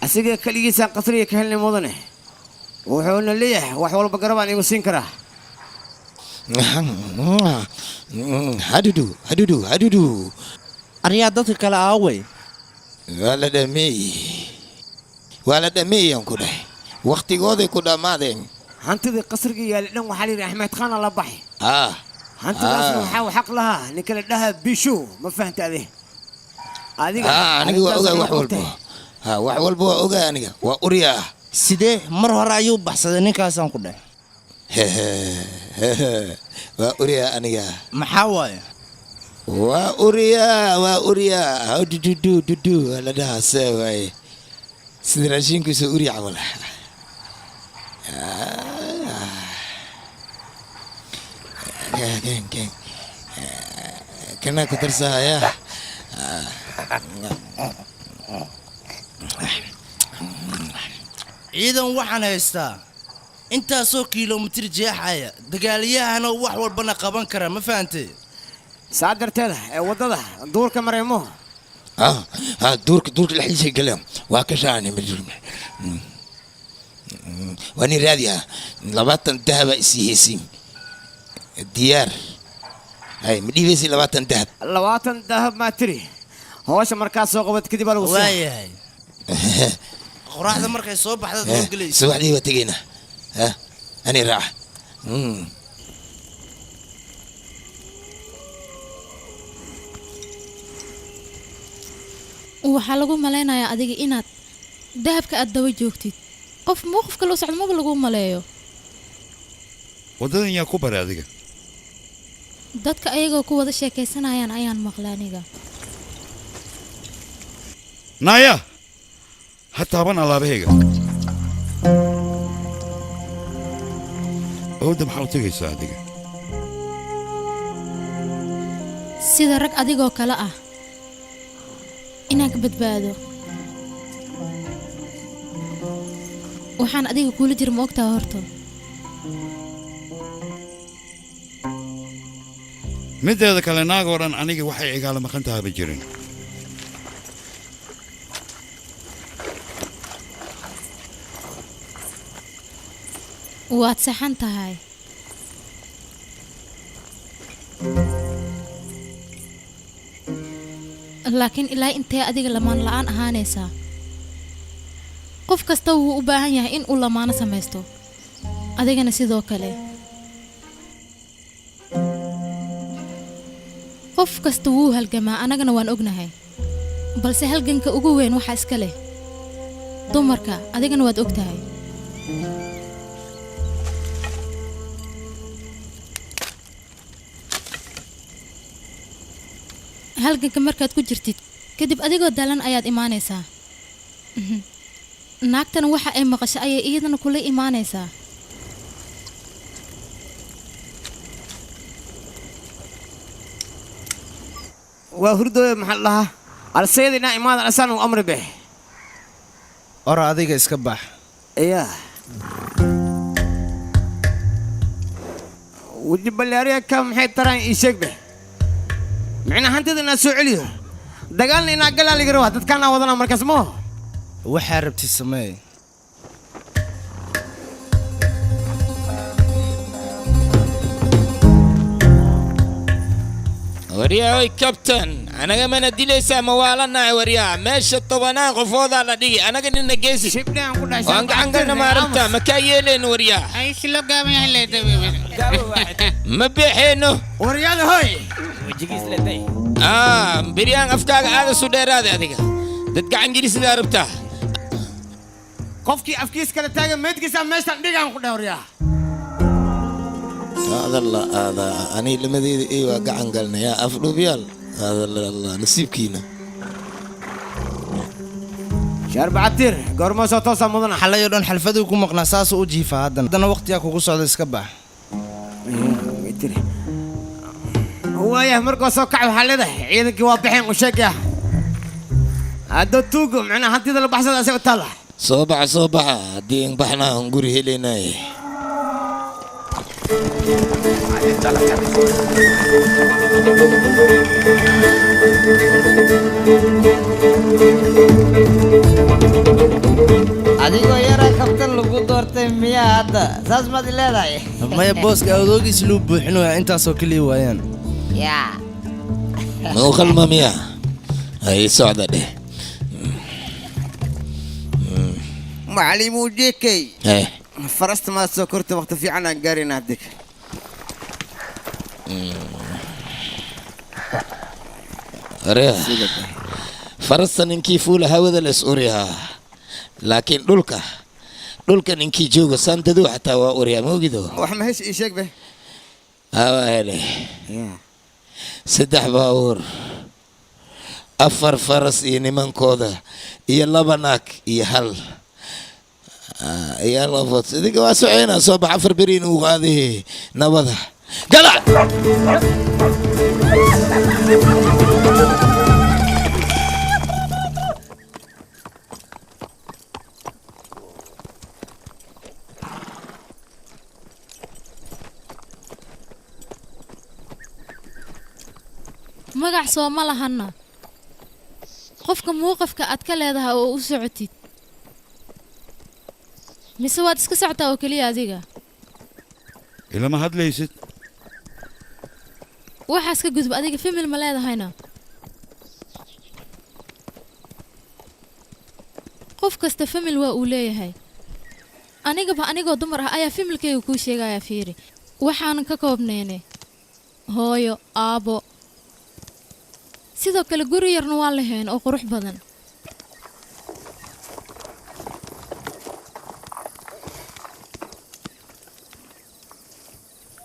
R: asiga kaligiisa qasriga ka helnay mudane wuxuuna leeyahay wax walba garabaan igu siin karaa
G: hadudu
C: aryaa dadka kale aaway
G: waa la dhameeyaan ku dhahay waqtigooday ku dhammaadeen
R: hantidii qasriga yaalay dhan waxaa layidhi axmed khaana la baxay
G: ah
R: hantidaasna waxaa xaq lahaa ninka la dhahaa bisho ma fahanta adiga
G: aniga waa ogaa wax walba wax walba waa ogaa aniga waa uryaa
C: sidee mar hore ayuu baxsaday ninkaasaan ku dhahay
G: waa uryaa aniga
C: maxaa waaye
G: waa uryaa dudu la dhahaa see waaye sida raashinkiisa urya camal kana ku tarsahaya
C: ciidan waxaan haystaa intaasoo kiiloomitir jeexaya dagaalyahana wax walbana qaban kara ma fahantay
R: saa darteeda ee waddada duurka mareemo
G: duurka dhexdiisa gala waa ka shaani waa nin raadi ah 20 dahaba isii heysiin diyaar hay ma dhiibeysi 20 dahab
R: 20 dahab ma tiri hawsha markaa soo qabad kadib lagu soo
C: waayahay qoraxda markay soo baxdo doo galayso
G: subaxdii waa tagayna ani raax
M: waxaa lagu malaynayaa adiga inaad dahabka aad daba joogtid qof mowqifka loo socdo maba lagu maleeyo
D: waddadan yaa ku baray adiga
M: dadka ayagoo ku wada sheekaysanayaan ayaan maqlay aniga
D: naaya ha taaban alaabahayga awda maxaa u tegaysaa adiga
M: sida rag adigoo kale ah inaan ka badbaado waxaan adiga kuula jira ma ogtaha horta
D: mideeda kale naagoo dhan aniga waxay igaala maqan tahaba jirin
M: waad saxan tahay laakiin ilaa intee adiga lamaan la'aan ahaanaysaa qof kasta wuu u baahan yahay in uu lamaano samaysto adigana sidoo kale qof kasta wuu halgamaa annagana waan ognahay balse halganka ugu weyn waxaa iska leh dumarka adigana waad og tahay halganka markaad ku jirtid kadib adigoo dalan ayaad imaanaysaa naagtana waxa ay maqasho ayay iyadana kula imaanaysaa
R: waa hurdooda maxaa lahaa alsayidina imaada asaan uu amri beh
C: ora adiga iska bax
R: iya ودي بلاريا كم حي ترى يشك به معنا هانتي دنا سوعليو دقالنا إنا قلا لي قروها تتكلم وضنا مركز مو
C: وحاربتي السماء
S: وريا كابتن انا كمان ادي لي سما والنا وريا ماشي الطبنا غفوض على دي انا قد نجيسي
R: شبنا نقول
S: وانك عندنا ما عرفت مكايلين وريا
T: اي شلو قام يحلي
S: ما بيحينه
R: وريا هاي
S: وجيكيس لدي بريان افكار هذا سودير هذا هذيك تتقع انجليزي اللي عرفتها
R: قفكي افكيس كده تاجم ميت كيسا ماشي دقيقة نقول وريا
G: هذا الله هذا أنا اللي مدي إيوه قاعد قالنا يا أفلو بيال هذا الله نسيب كينا
R: شهر بعتير قرمو سوتوسا مدنا
C: حلا يدون حلفدو يكون مقناصاس وجيفا هذا وقت ياكو قصة الاسكبة
R: هو يا مركو سوكع وحلده عيدك واضحين وشقة هذا توقو معنا هانتي ذا البحث هذا طلع
G: صباح دين بحنا نقولي هلينا
K: adigoo yaraa kabtan lagu doortay miyaa hadda saas maad leedahay
C: maya booska awdoogiis luu buuxino intaasoo kaliya waayaan
K: yaa
G: ma u khalma miya ay socda dheh
K: macalimu jeekay farasta maad soo kortay waqti fiican aan gaarina haddik
G: أريه فرصة إنكي فول هذا الأسوريها لكن دولك إنكي جوجو سانتدو حتى وأوريا موجودو
K: وحما هيش إيشك به
G: هاي سدح باور أفر فرس يعني من كودا يلا بناك يهل يلا فوت ديك واسعينا صوب عفر برين وهذه نبضة قلع
M: magac soo ma lahana qofka muuqafka aad ka leedahay oo u socotid mise waad iska socotaa oo kaliya adiga
D: ilama hadlaysid
M: waxaas ka gudub adiga famil ma leedahayna qof kasta famil waa uu leeyahay anigoo dumar ah ayaa familkayga kuu sheegaya fiiri waxaan ka koobnayne hooyo aabo sidoo kale guri yarna waa lahayn oo qurux badan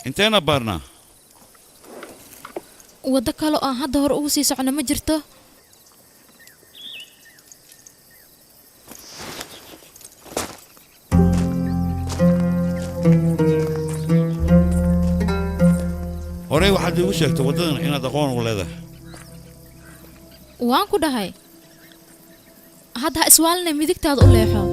D: inteena baarnaa
M: waddo kale oo aan hadda hore ugu sii socno ma jirto
D: horey waxaad iigu sheegtay waddadan inaad aqoon u leedahay
M: waan ku dhahay hadda ha iswaalina midigtaada u leexo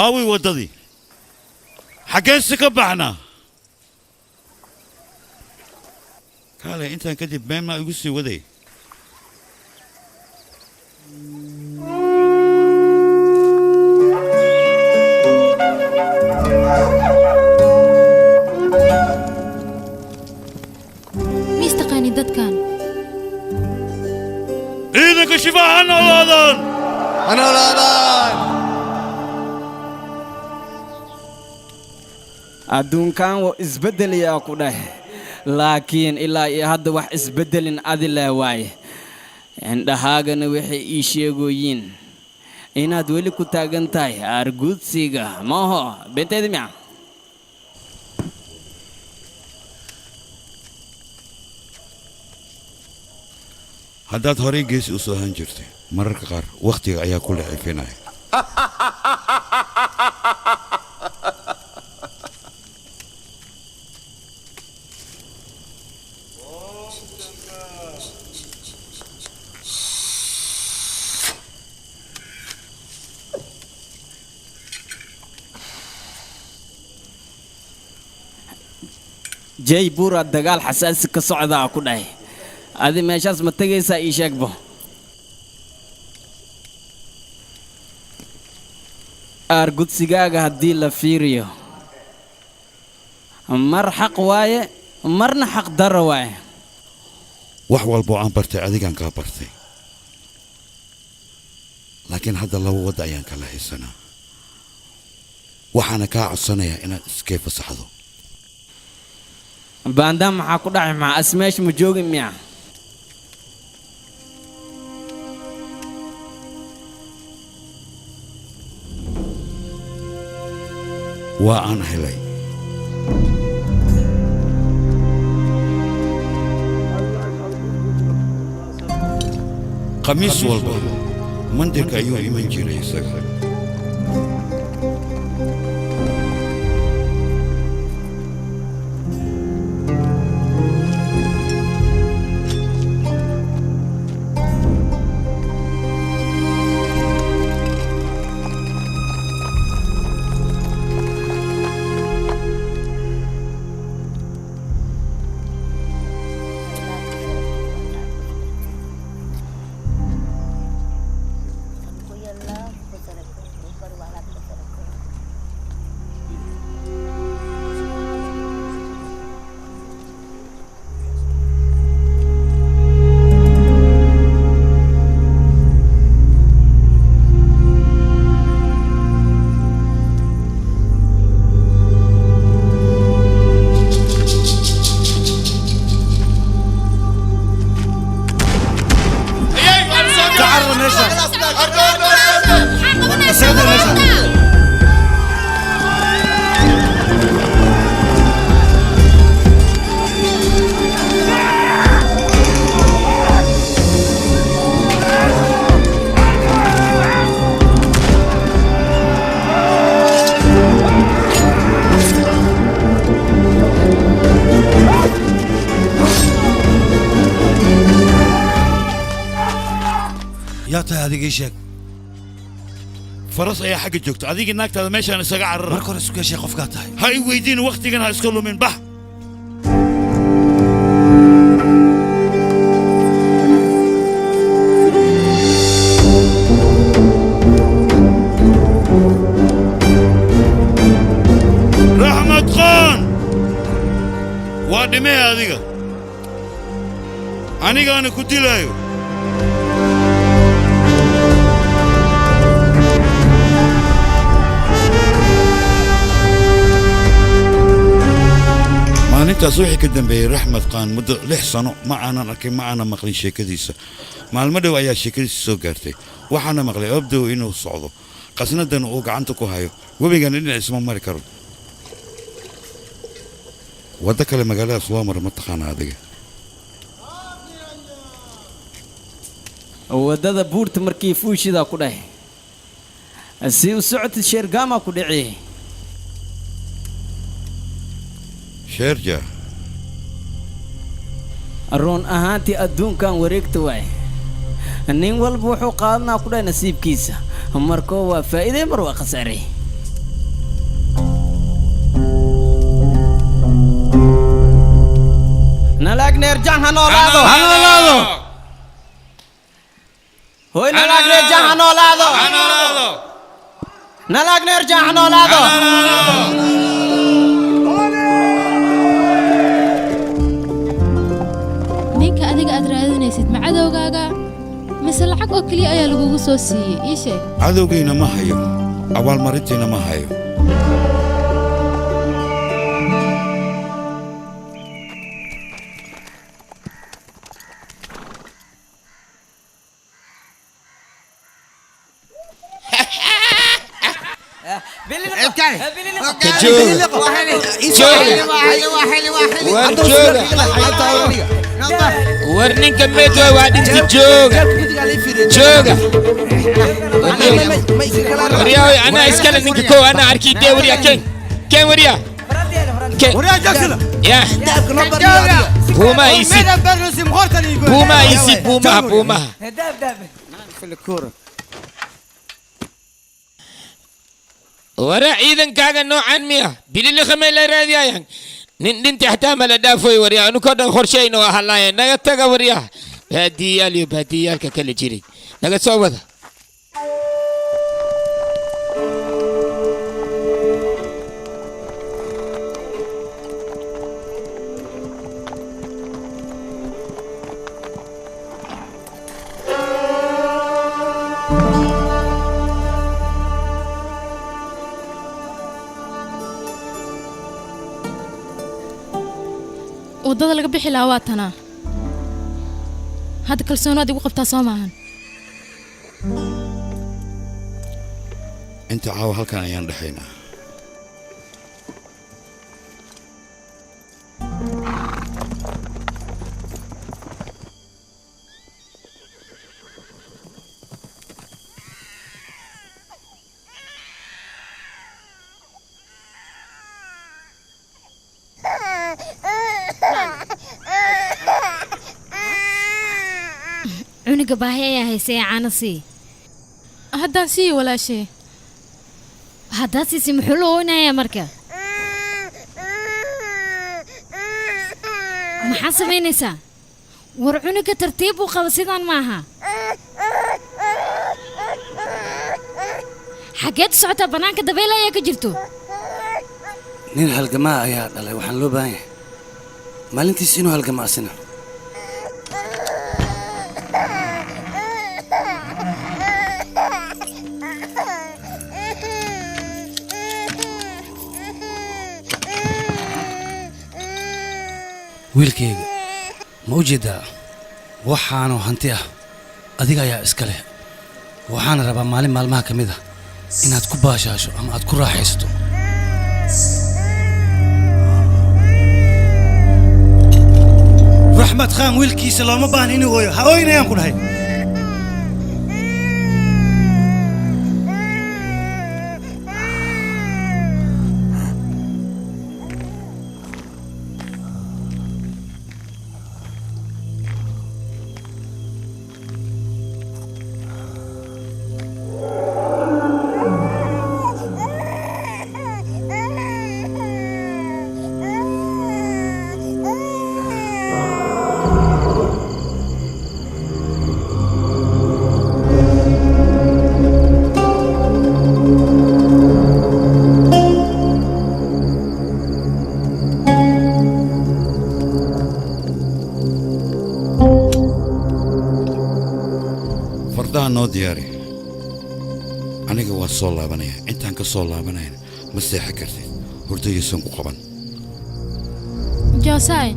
D: aaway waddadii xaggeensi ka baxnaa kaale intaan kadib been maa igu sii waday
M: miistaqaani dadkan
D: ciidanka shifaa ha noolaadaan
P: adduunkan waa isbeddelayaa ku dheh laakiin ilaa iyo hadda wax isbeddelin adi leh waaye indhahaagana waxay ii sheegoyiin inaad weli ku taagan tahay arguudsiga maaho benteeda miya
D: haddaad horey geesi u soo ahaan jirtay mararka qaar wakhtiga ayaa ku lexifinaya
P: jay buura dagaal xasaasi ka socda ku dhahay adi meeshaas ma tagaysaa ii sheegbo aargudsigaaga haddii la fiiriyo mar xaq waaye marna xaq daro waaye
D: wax walbo aan bartay adigaan kaa bartay laakiin hadda laba wadda ayaan kala haysanaa waxaana kaa codsanayaa inaad iskee fasaxdo
P: baandaan maxaa ku dhacay maxaa asmeesh ma joogin miya
D: waa aan helay khamiis walba mandirka ayuu iman jiray isaga adiga sheeg faras ayaa xagga joogta adiga naagtaada meeshaan isaga carar
I: marka hore isku yeeshay qofka tahay
D: ha i weydiin waqtigan ha iska lumin bax raxmad khan waa dhimee adiga anigaana ku dilaayo maalintaas wixii ka dambeeyey raxmad qaan muddo 6 sano ma aanan arkin ma aanan maqlin sheekadiisa maalmo dhow ayaa sheekadiisa soo gaartay waxaana maqlay abdow inuu socdo qasnadan uu gacanta ku hayo webigan dhinac isma mari karo wadda kale magaaladaas waa mar ma taqaana adiga
P: waddada buurta markii fuushidaa ku dhahay si u socotid sheergaamaa ku dhaciyey
D: sheerja
P: run ahaantii adduunkan wareegta waay nin walba wuxuu qaadanaa ku dhahay nasiibkiisa markoo waa faa'iiday mar waa khasaarey nalaag neerjaan ha noolaado hoy nalaag neerjaan ha noolaado nalaag neerjaan ha noolaado
M: ninka adiga aad raadinaysid ma cadowgaaga mise lacag oo keliya ayaa lagugu soo siiyey ii sheeg
D: cadowgayna ma hayo abaalmarintiina ma hayo
S: warninka meedwa waa dhinti jooga jooga waryaa anaa iskale ninka kow anaa arkii dee waryaa keen wariyaa وريا
R: جاكسنا
S: يا بوما يسيب بوما يسيب بوما
R: في الكورة
S: ورا إذا كاغا نوعا ميا بلي خميل راديا ننتي احتمال دافوي وريا انو كدن خرشينو هلاي نغا تغا وريا هديال يو هديال ككل جيري نغا سوبدا
M: wadada laga bixi lahaa waa tanaa hadda kalsoonaad igu qabtaa soo maahan
D: inta caawa halkan ayaan dhaxaynaa
O: cuniga baahi ayaa haysay caano sii
M: haddaan sii walaashee
O: haddaad siisi muxuu la ooynayaa marka maxaad samaynaysaa war cuniga tartiib u qaba sidaan maaha xaggeed u socotaa bannaanka dabayl ayaa ka jirto
I: nin halgamaa ayaa dhalay waxaan loo baahan yahay maalintiis inuu halgama asina wiilkayga ma u jeedaa waxaanu hanti ah adiga ayaa iska leh waxaana rabaa maalin maalmaha ka mid ah inaad ku baashaasho ama aad ku raaxaysato raxmad khaan wiilkiisa looma baahna inuu hooyo ha ooynayaan ku dhahay
D: noo diyaari aniga waa soo laabanaya intaan ka soo laabanayna ma seexan kartid hurdaysan ku qaban
M: joosaay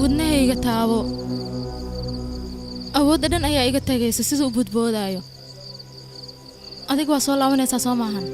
M: wadnahayga taabo awoodda dhan ayaa iga tagaysa sida u budboodaayo adiga waa soo laabanaysaa soo maahan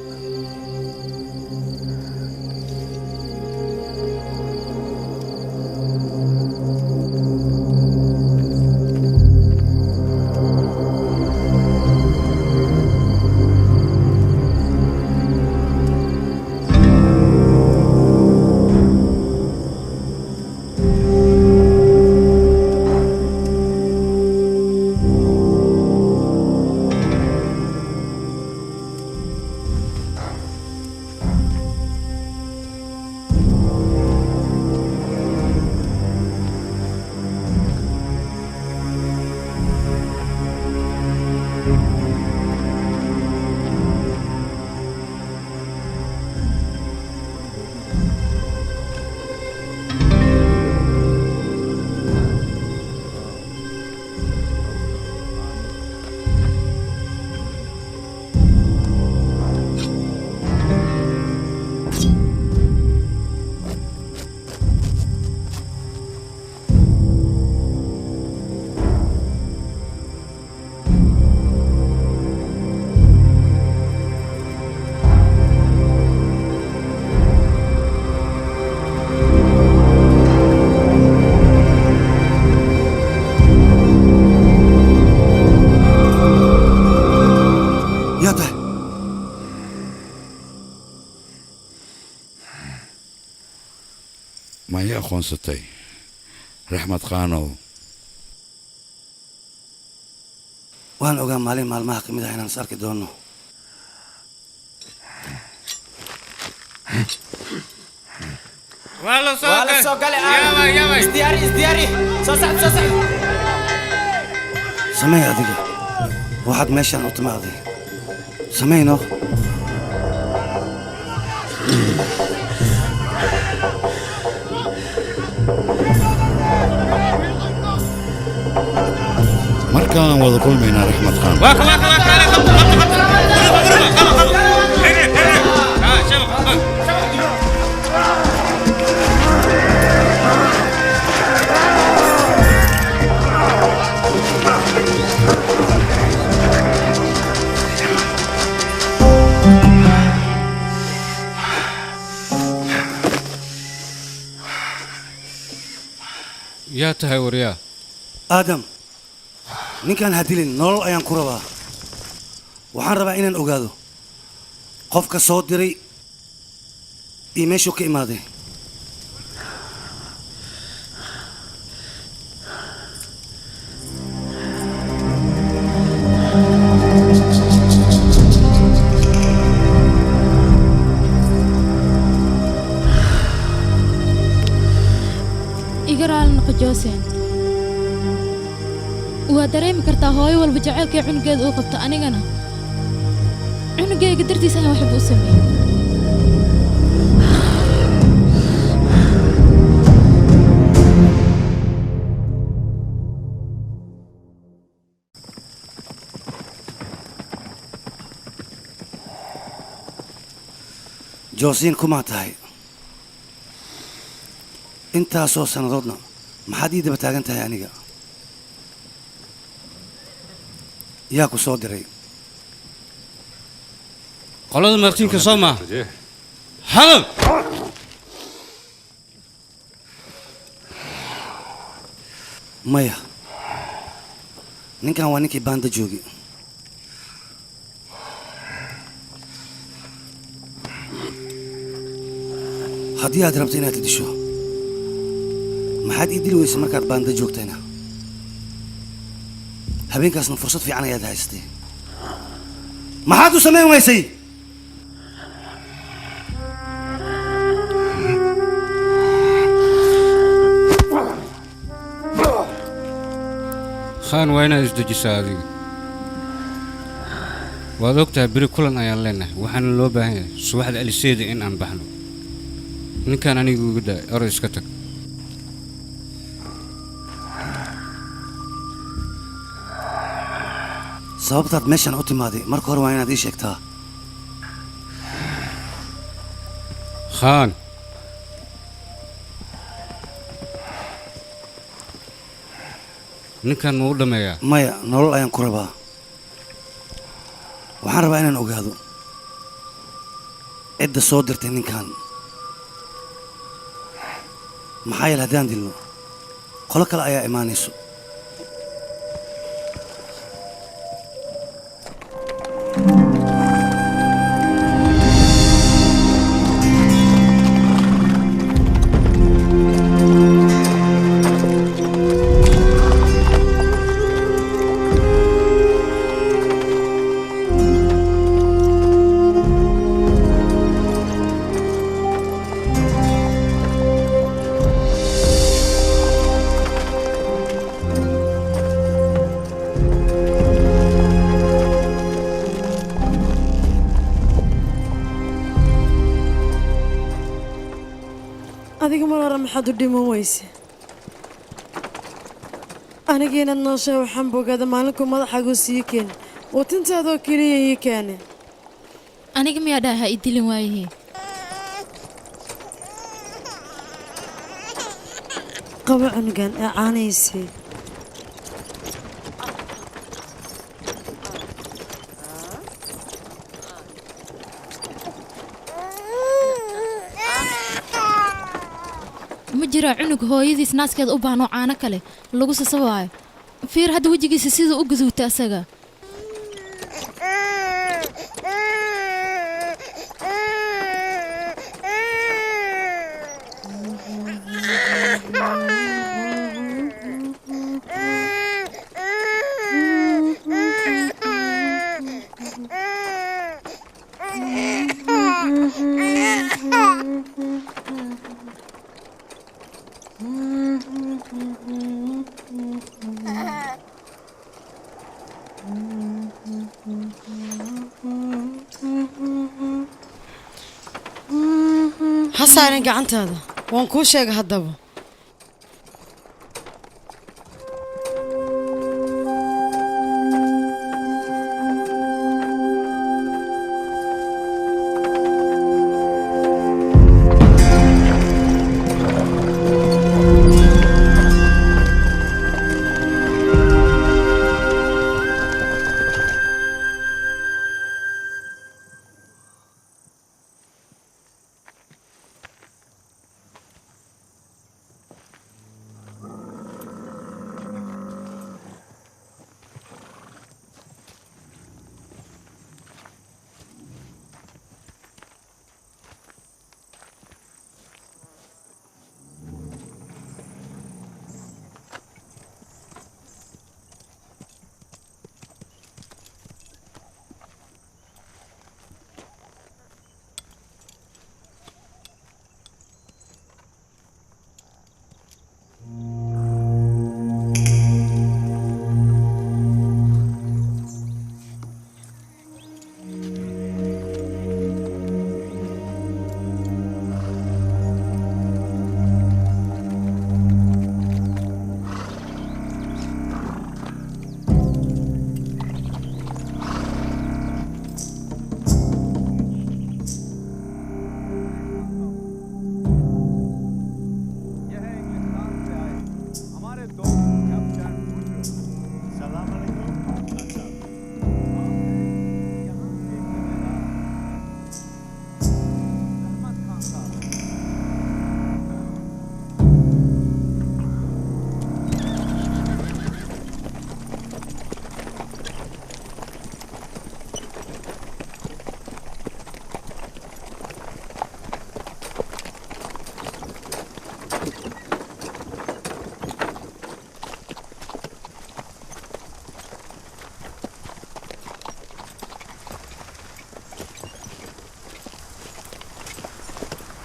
D: ما هي أخوان ستي رحمة خانو
I: waan ogaa maalin maalmaha ka mid ah inaan is arki doono
E: ولا سوق يلا ازدياري صح
I: samee adiga waxaad meeshaan u timaaday sameyno
D: مركان وضع كل منا رحمة خان
E: يا تهي وريا
I: aadam ninkaan hadilin nolol ayaan ku rabaa waxaan rabaa inaan ogaado qofka soo diray iyo meeshuu ka imaaday
M: igaraalna qajooseen waa dareemi kartaa hooyo walba jacaylkay cunugeeda uu qabto anigana cunugayga dartiisa aan waxba u sameeyey
I: joosiin kumaa tahay intaasoo sannadoodna maxaad ii daba taagan tahay aniga yaa ku soo diray
E: qolada martiinka soo maa hadal
I: maya ninkan waa ninkii baanda joogi haddii aad rabto inaad disho maxaad ii dili weysa markaad baanda joogtayna habeenkaasna fursad fiican ayaad haystay maxaad u samayn weysay
E: khaan waa inaad isdejisaa adiga waad ogtahay beri kulan ayaan leenahay waxaana loo baahan yahay subaxda aliseeda in aan baxno ninkaan anigu uga daa orod iska tag
I: sababtaad meeshan u timaaday marka hore waa inaad ii sheegtaa
E: khaan ninkan ma u dhammeeyaa
I: maya nolol ayaan ku rabaa waxaan rabaa inaan ogaado cidda soo dirtay ninkan maxaa yeele haddaan dilno qolo kale ayaa imaanayso
J: adiga malara maxaad u dhiman weyse aniga inaad nooshaa waxaan bogaada maalinku madaxaagu sii keeni watintaadoo keliya ii keene
M: aniga miyaa dhaha ha i dilin waayihii
J: qabo cunugan ee caanaysay
M: ma jiraa cunug hooyadiis naaskeeda u baahnoo caano kale lagu sasabaayo fiir hadda wejigiisa siduu u gaduutay asaga
J: saarin gacantaada waan kuu sheega haddaba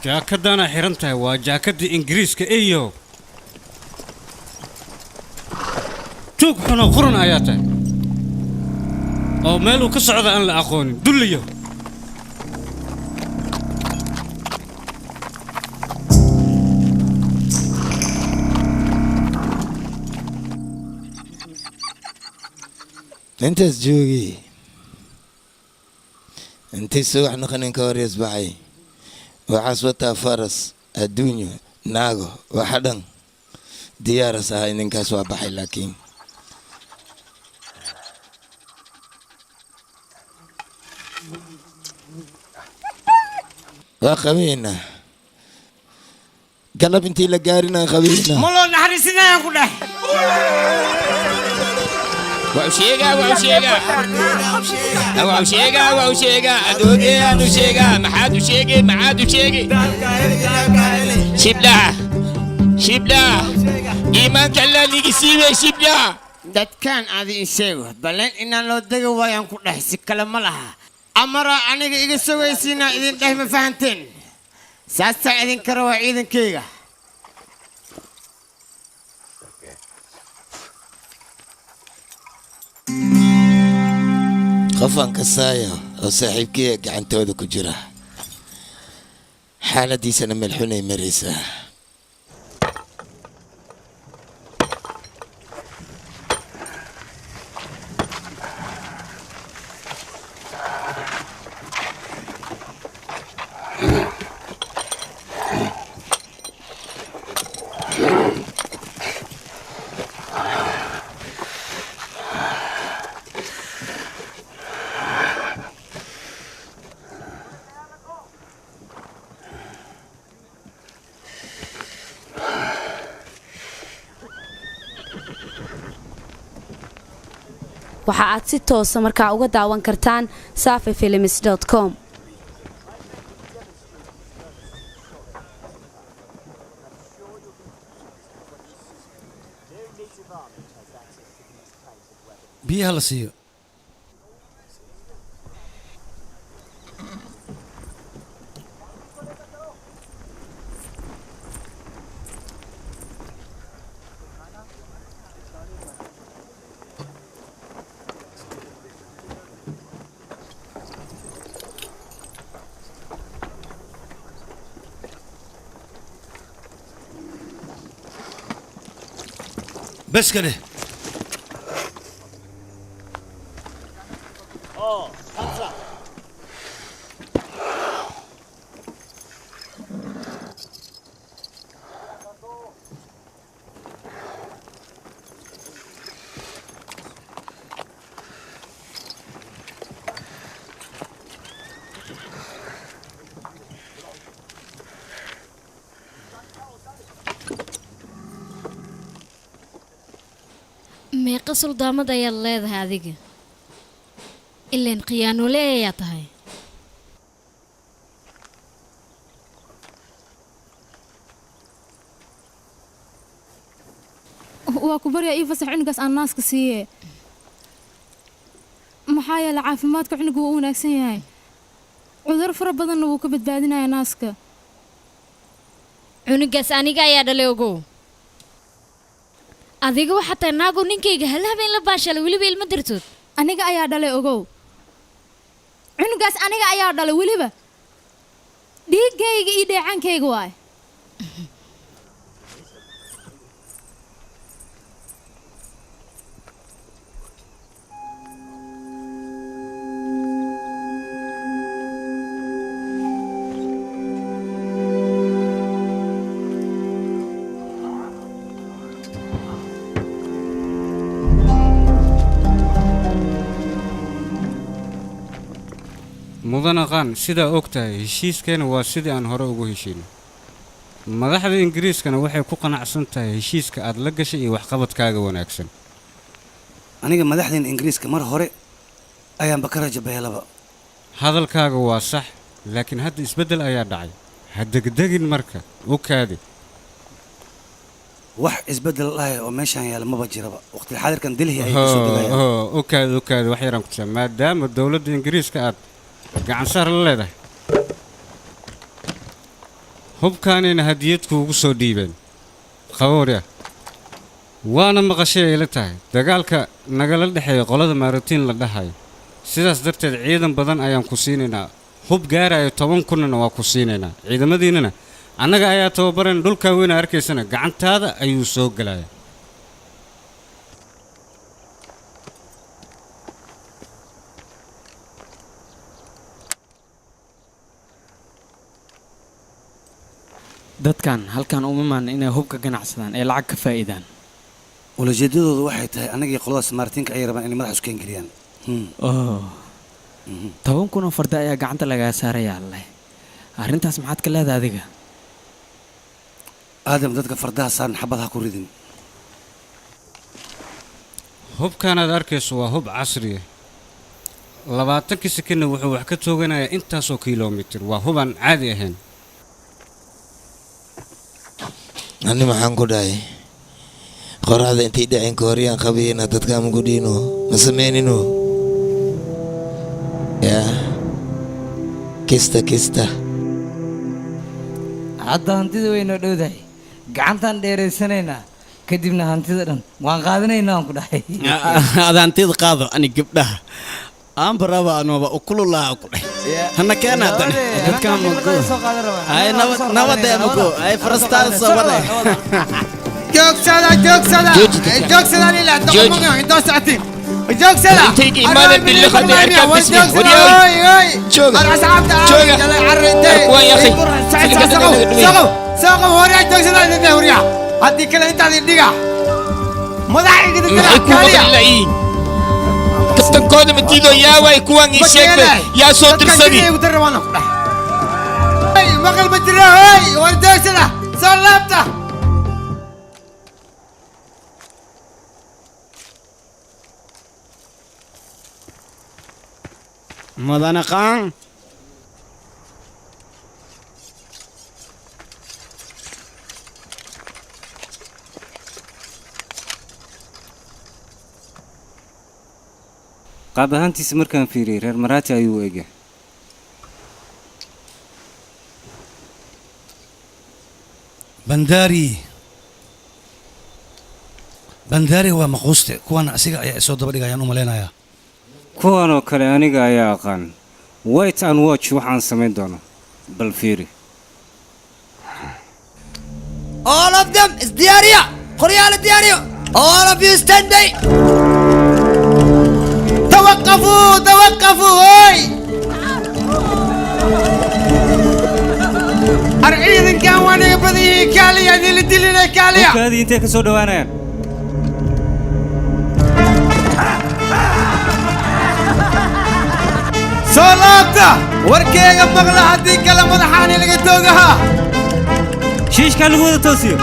E: jaakadana xiran tahay waa jaakadii ingiriiska iyo tuug xuno qurun ayaa tahay oo meel uu ka socdo aan la aqoonin dulliyo
G: intaas joogi intay subax noqonin ka hor isbaxay waxaas wataa faras adduunyo naago waxa dhan diyaaras ah ninkaas waa baxay laakiin waa qabeena galab intii la gaarinaan qabeena
R: ma loo naxariisinayaan ku dheh
S: وعشيقة أدوغي أنو شيقة محاد وشيقي محاد وشيقي شبلا إيمان كلا ليكي سيبي شبلا
R: dadkaan aadi sheego baleen inaan loo dego waayaan ku dheh si kale ma laha amara aniga iga sugaysiina idin dheh ma fahanteen saasaan idinka rabaa ciidankayga
G: qofaan kasaayo oo saaxiibkeyga gacantooda ku jira xaaladiisana melxunay maraysaa
L: waxa aad si toos markaa uga daawan kartaan safefilms.com
I: biyaha la siiyo بس كده.
O: meeqa suldaamad ayaad leedahay adiga ileen khiyaanole ayaa tahay
M: waa ku baryaa ii fasax cunugaas aan naaska siiye maxaa yeelay caafimaadka cunugu wuu u wanaagsan yahay cudur fara badanna wuu ka badbaadinayaa naaska
O: cunugaas aniga ayaa dhalay ogow adiga waxa tahay naago ninkayga hal habeen la baashalay weliba ilma dirtood
M: aniga ayaa dhalay ogow cunugaas aniga ayaa dhalay weliba dhiiggayga iyo dheecaankayga waay
E: mudana qaan sidaa og tahay heshiiskeena waa sidii aan hore ugu heshiinay madaxda ingiriiskana waxay ku qanacsan tahay heshiiska aad la gashay iyo waxqabadkaaga wanaagsan
I: aniga madaxdeen ingiriiska mar hore ayaanba ka rajabeelaba
E: hadalkaaga waa sax laakiin hadda isbeddel ayaa dhacay ha degdegin marka u kaadi
I: wax isbeddel lahay oo meeshaan yaala maba jiraba waqti xaadirkan dilhi ay ku soo degayaan
E: u kaadi wax yaraan ku taa maadaama dowladda ingiriiska aad gacan saar la leedahay hubkaanayna hadiyad kuugu soo dhiibeen qaboorya waana maqashay ay la tahay dagaalka nagala dhexeeya qolada maaratiin la dhahayo sidaas darteed ciidan badan ayaan ku siinaynaa hub gaarayo 10 kunna waa ku siinaynaa ciidamadiinana annaga ayaa tababaran dhulka weyn arkaysana gacantaada ayuu soo galaya
P: dadkan halkan uma maana inay hubka ganacsadaan ee lacag ka faa'iidaan
I: ulajeedadoodu waxay tahay anagii qolada Smartinka ay rabaan inay madax isku geliyaan
P: 10 kun oo farda ayaa gacanta laga saaraya Allah arrintaas maxaad ka leedahay adiga
I: aadam dadka fardaha saaran xabadaha ku ridin
E: hubkan aad arkayso waa hub casri ah 20 sekond wuxuu wax ka tooganayaa intaasoo kiiloomitir waa hub aan caadi ahayn
G: ani maxaan ku dhahay qoraxda intii dhaceen ka horyaan qabayna dadka ma gudhiino ma sameynino ya kista
T: hadda hantida wayno dhowdahay gacantaan dheeraysanaynaa kadibna hantida dhan waan qaadanaynaa aan ku dhahay
B: aad hantida qaado ani gabdhaha aan baraba anooba ukululaa ku dhahay hana keena haddana dadkaan mago ay nabadee mago ay farastaan sabada
R: joogsada lila doqomonga intoo socotiin joogsada
S: intayga imaadan billi khadii arkaa bismi waryaay jooga arkuwaan yaqi
R: saqo waryaay joogsada lila waryaa haddii kale intaad indhiga madaxayga
S: maxay ku maqlayiin kastankooda matiidoo yaaway kuwaan ii sheegbe yaa soo dirsadii
R: maqal ma jira hoy war joogsada soo laabta
B: mudana qaan
E: qaab ahaantiisa markaan fiiriyay reer maraati ayuu eegay
I: bandari waa maquuste kuwana asiga ayaa soo daba dhigayaan u maleynayaa
E: kuwan oo kale aniga ayaa aqaan wait and watch waxaan samayn doono bal fiiri
K: all of them is diyaariya qoryaal diyaariyo
A: All of you stand by.
R: توقفوا هاي أرعيد كان وانا بدي كالي يعني اللي دلنا كالي
E: هذه انت كسود وانا
R: صلاته وركيغا مغلا هدي كلا مدحاني لقى توقها
E: شيش كان لغوده توسيو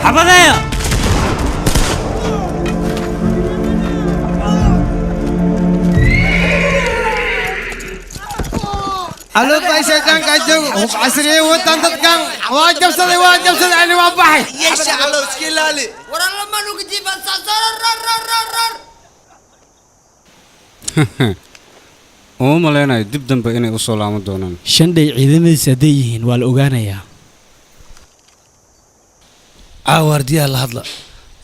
E: حبدايا
R: الو باي شيطان كاجو عسري وطنطت كان واجب صدي علي وابحي
C: يش على سكيلالي ورا لما نجيب
E: oo maleenay dib dambe inay u soo laaman doonaan
B: shandhay ciidamadiisa hadday yihiin waa la ogaanayaa
I: caawaardiyaha la hadla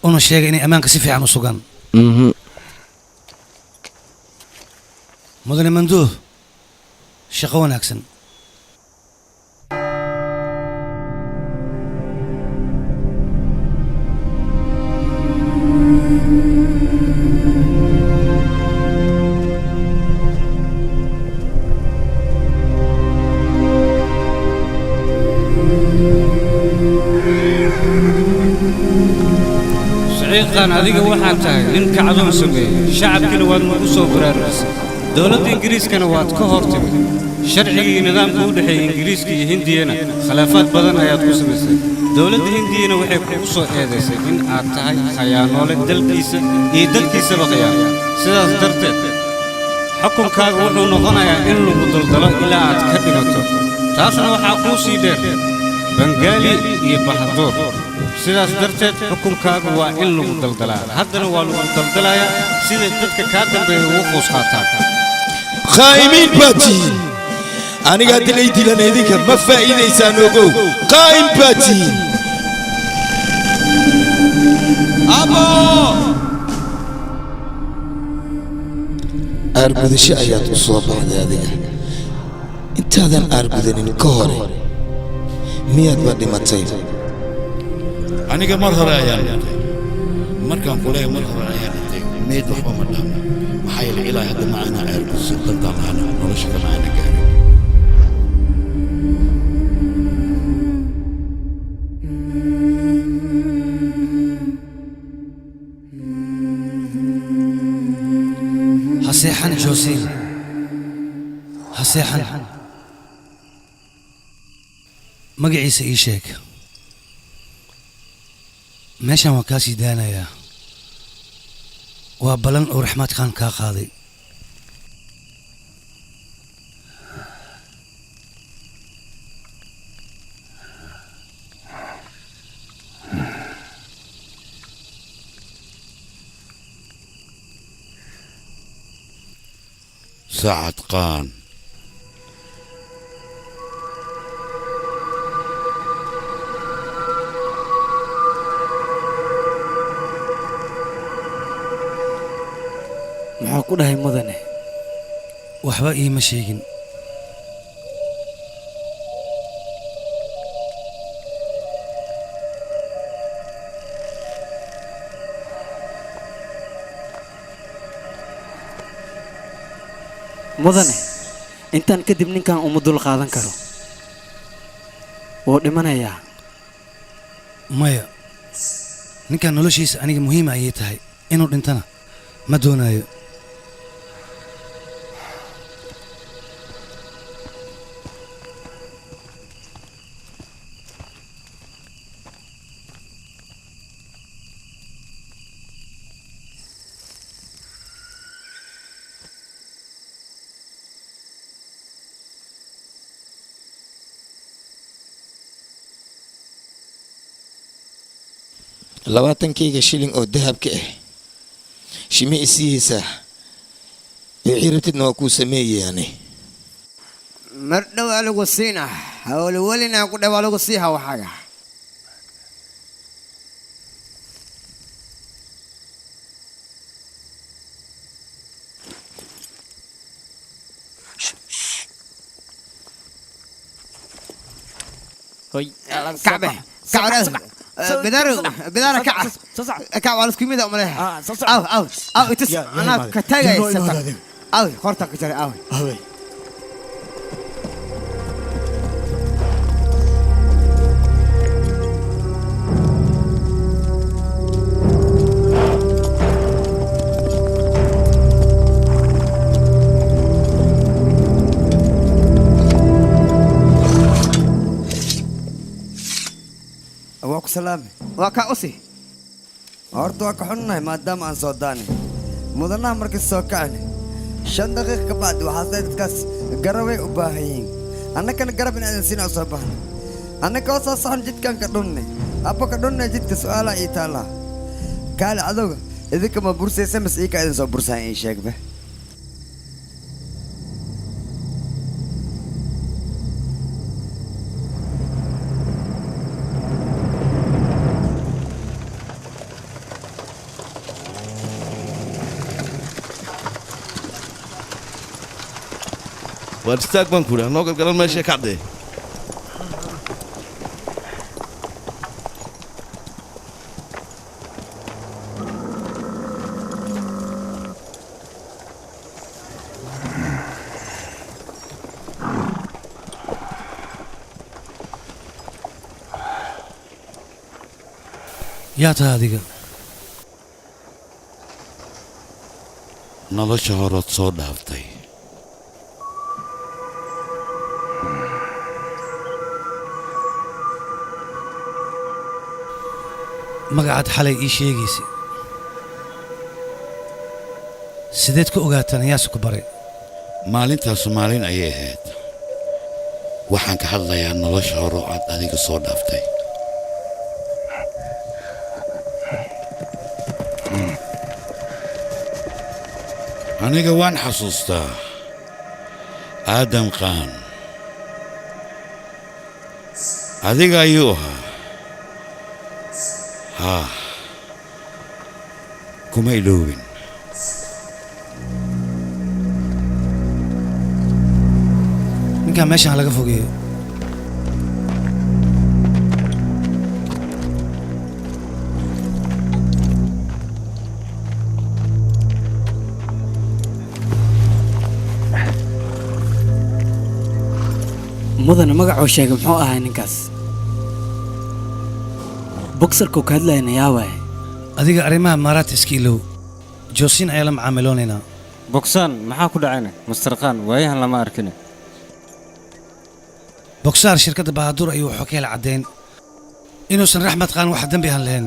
I: una sheega inay ammaanka si fiican u sugaan mudane manduuh shaqo wanaagsan
E: سعيد adiga waxaad tahay nin kacdoon sameeyay shacabkina waad ugu soo baraarusay dawladda ingiriiskana waad ka hortagtay sharcigii nidaamka u dhaxeeyay ingiriiska iyo hindiyana khilaafaad badan ayaad ku samaysay dawladda hindiyana waxay kugu soo eedaysay in aad tahay khayaanoole dalkiisa iyo dalkiisaba khiyaano sidaas darteed xukunkaaga wuxuu noqonayaa in lagu daldalo ilaa aad ka dhimato taasna waxaa kuu sii dheer bangaali iyo bahaduur sidaas darteed xukunkaagu waa in lagu daldalaa haddana waa lagu daldalayaa sida dadka kaa dambeeya ugu quus qaataan
G: خايمين باتي أنا قاعد ليدي لنا هذيك ما فائدة يسانوكو قايم باتي أبو أربد الشايات الصبح هذه أنت هذا أربد الكوري مياد بدي ما تصير
D: aniga mar hore ayaan dhintay markaan ku leeyahay mar hore ayaan dhintay meed waxba ma dhahan maxaa yeelay ilaahay hadda macaana ceerku sirdantaan lahana nolosha kama aana gaarin
I: haseexan joosiin haseexan magaciisa ii sheeg meeshan waa kaa sii daanayaa waa ballan uu raxmaad khaan kaa qaaday
D: سعد قان
I: maxaa ku dhahay mudane waxba iima sheegin
B: mudane intaan kadib ninkan uma dul qaadan karo wuu dhimanayaa
I: maya ninkan noloshiisa aniga muhiima ayay tahay inuu dhintana ma doonayo
G: labaatankayga shilin oo dahabka ah shime isihiisa wixii rabtidna waa kuu sameeyayaane
R: mar dhow aa lagu siina hawlwelina ku dhow aa lagu siiha waxaaga
K: كعبه كعبه بدار كعب على سكيميدا أمريها أو تس أنا كتاجي ستة أو خرطك كتير أو
A: واكو سلامي
K: واكا أسي
A: horta waa ka xunnahay maadaama aan soo daanay mudanaha markii soo kacnay 5 daqiiqo ka bacdi waxaa dadkaas garabay u baahan yihiin annagana garab in aan siin soo baahna annaga oo soo socon jidkan ka dhunnay abba ka dhunnay jidka su'aala ii taala kaale adoga idinka ma bursaysa mas ii ka idin soo bursaan ii sheegbe
U: واستاك بنكورة نوقف قال ماشي كعدي
I: يا تهاديك
D: nolosha horood soo dhaaftay
I: magacaad xalay ii sheegaysa sideed ku ogaataan ayaase ku baray
D: maalintaasu maalin ayay ahayd waxaan ka hadlayaa nolosha horo aad adiga soo dhaaftay aniga waan xasuustaa aadam qaan adiga ayuu ahaa haa kuma iloobin
I: ninkaan meeshaan laga fogeeyo
P: mudane magacuu sheegay muxuu ahaa ninkaas boksarkuu ka hadlayna yaa waaye
I: adiga arrimaha maaraadta iska ilow joosiin ayaa la macaamiloonaynaa
E: bogsaan maxaa ku dhacayna mastarqaan waayahan lama arkine
I: boksaar shirkadda bahaduur ayuu wuxuu ka hela caddayn inuusan raxmad qaan wax dembi aan lahayn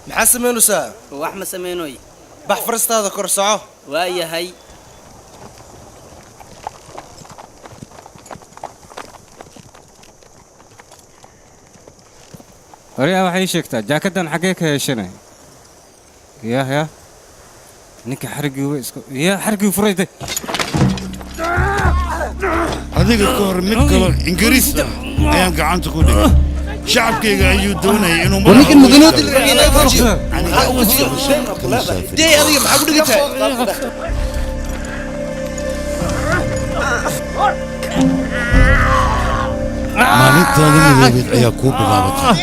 C: maxaa samaynaysaa
P: wax ma samaynoy
C: bax faristaada kor soco
P: waa yahay
E: horiyaa waxay ii sheegtaa jaakadan xaggee ka heshanay ya ninka xarigii wa iska ya xarigii furayday
D: adiga ka hor mid kaloo ingiriis ah ayaan gacanta ku dhigay shacabkayga ayuu doonayay inuu
C: ولكن مدنوت دي هذه محاول
U: maalintaada madoobeed ayaa kuu bilaabatay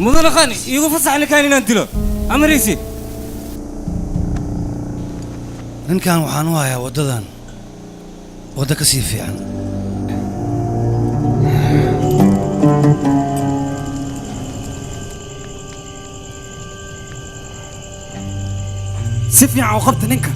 E: mudane qani iigu fasax ninkaan inaan dilo amaraysi
I: ninkan waxaan u hayaa waddadan wadda ka sii fiican
E: si fiican u qabta ninka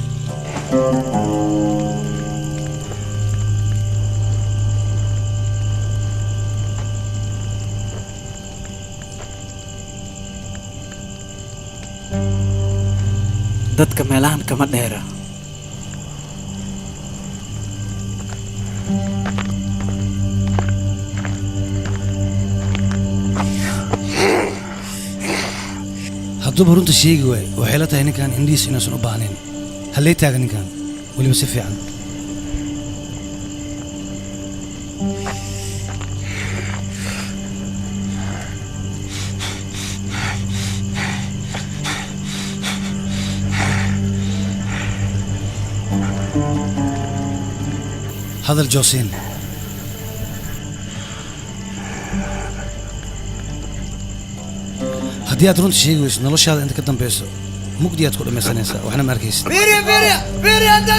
E: dadka meelahan kama dheera
I: hadduuba runta sheegi waaye waxay la tahay ninkan indhihiis inaysan u baahnayn hallee taaga ninkan weliba si fiican hadal joosiin haddii aad runta sheegi weyso noloshaada inta ka dambayso mugdi aad ku dhammaysanaysaa waxna ma arkaysid
K: بيري انت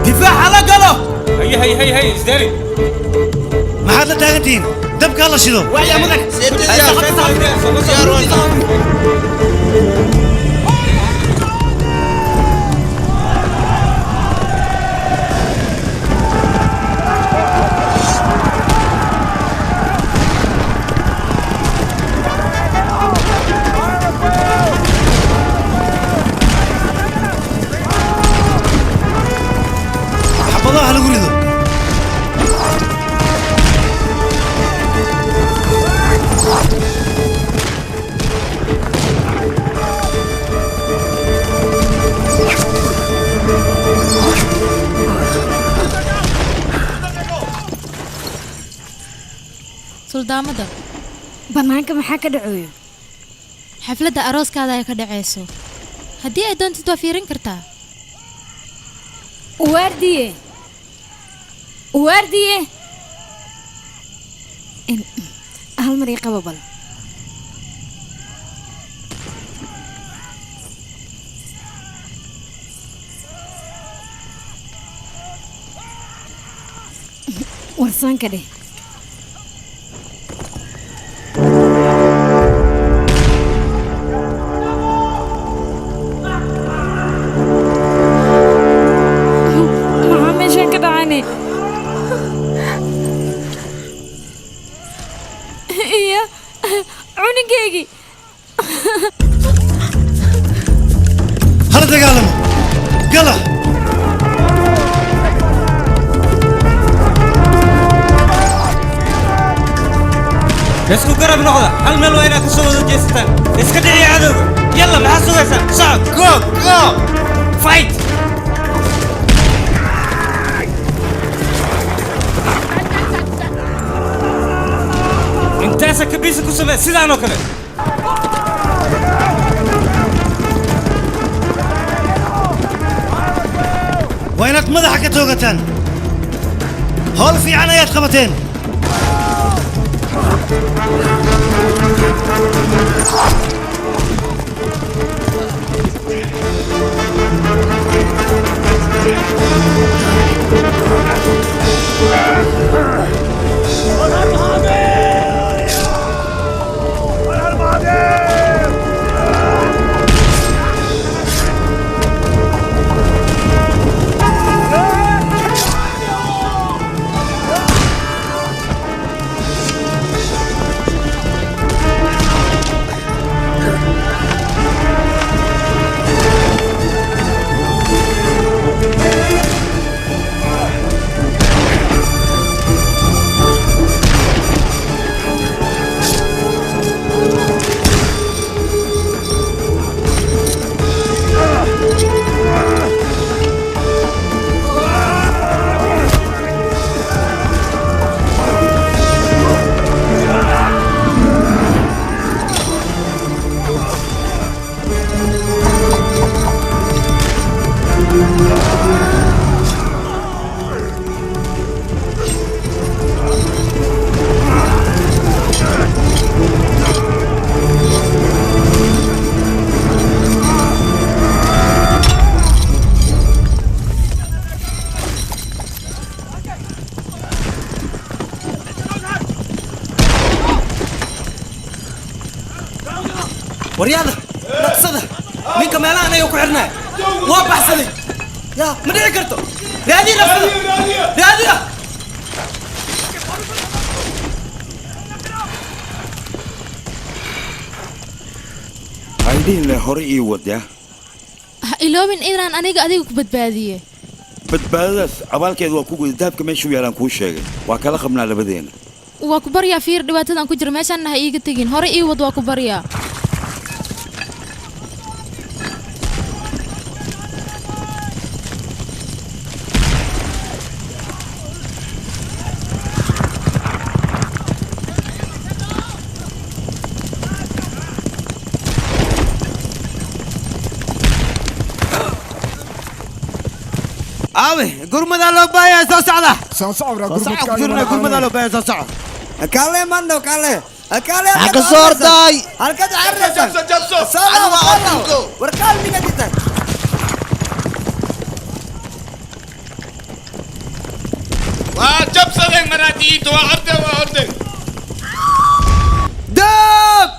E: دفاع على قلب هي ازداري
I: ما حد لا تاغنتين دبك الله شدو
E: ويا مدك
I: حفظوها لقولي
M: suldaamada
O: bannaanka maxaa ka dhaceeyo
M: xafladda arooskaada ay ka dhacayso haddii ay doontid waa fiirin kartaa
O: waardiye hal mar ii qaba bal warsaanka dheh
I: هلا دقالم قلا
E: اسكو قرب نقطة هل مال وينك الصوت جيستان اسكت يا عدو يلا مع السويسة صعب جو فايت انت سكبيسك وسمع سيدانو كله
I: وينك مدحك توقتان هول في عنايات قبتين
C: waryaada dhaqsada ninka meelahan ayuu ku xirnaa waa baxsaday yaa ma dhici karto raadi dhaqsada raadiya
D: aydhiin le hore ii wadya
M: ha iloobin inaan aniga adiga ku badbaadiye
D: badbaadadaas abaalkeed waa ku guda dahabka meeshuu yaalaan kuu sheegay waa kala qabnaa labadeena
M: waa ku baryaa fiir dhibaatadan ku jira meeshaanna ha iiga tegin hore ii wad waa ku baryaa
C: aawe gurmadaa loo baayaa soo socda gurmadaa loo baayaa soo socda
K: كالي ماندو كالي كالي
C: حق الصور داي
K: هلكت عرسك
C: جبسو
K: أنا ما وركال مين جدك
S: وجبسو ذي مناديت وعرضه وعرضه
K: دب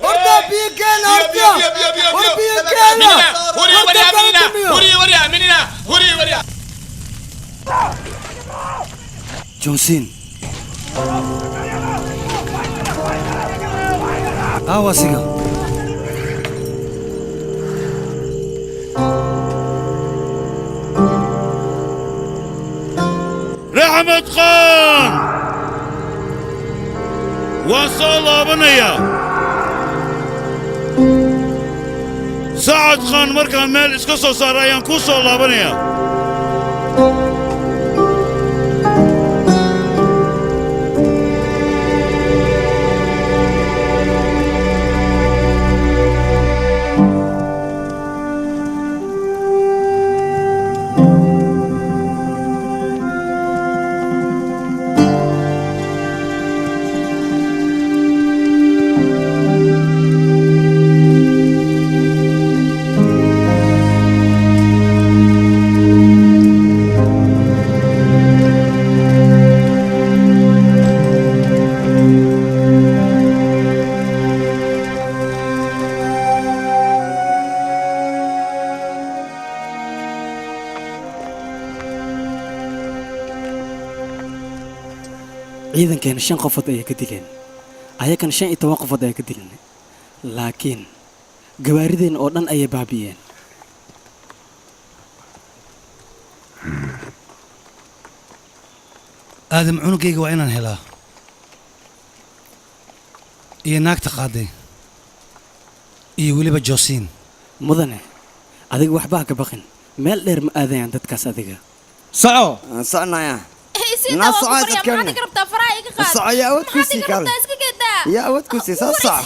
K: أردا بيكين أردا أردا بيكين
S: هوري وريا مننا هوري وريا مننا هوري وريا
I: جونسين awasiga
D: raxmed khan waan soo laabanayaa sacad khan markaan meel iska soo saara ayaan kuu soo laabanayaa
P: ciidankeena 5 qofood ayay ka dileen ayakan 15 qofood ayay ka dileen laakiin gawaarideen oo dhan ayay baabiyeen
I: aadam cunugayga waa inaan helaa iyo naagta qaaday iyo weliba joosiin
P: mudane adiga waxba ka baqin meel dheer ma aadayaan dadkaas adiga
K: soco soconaya ناس عايز تكلم يا أود كوسي كلام يا أود كوسي صح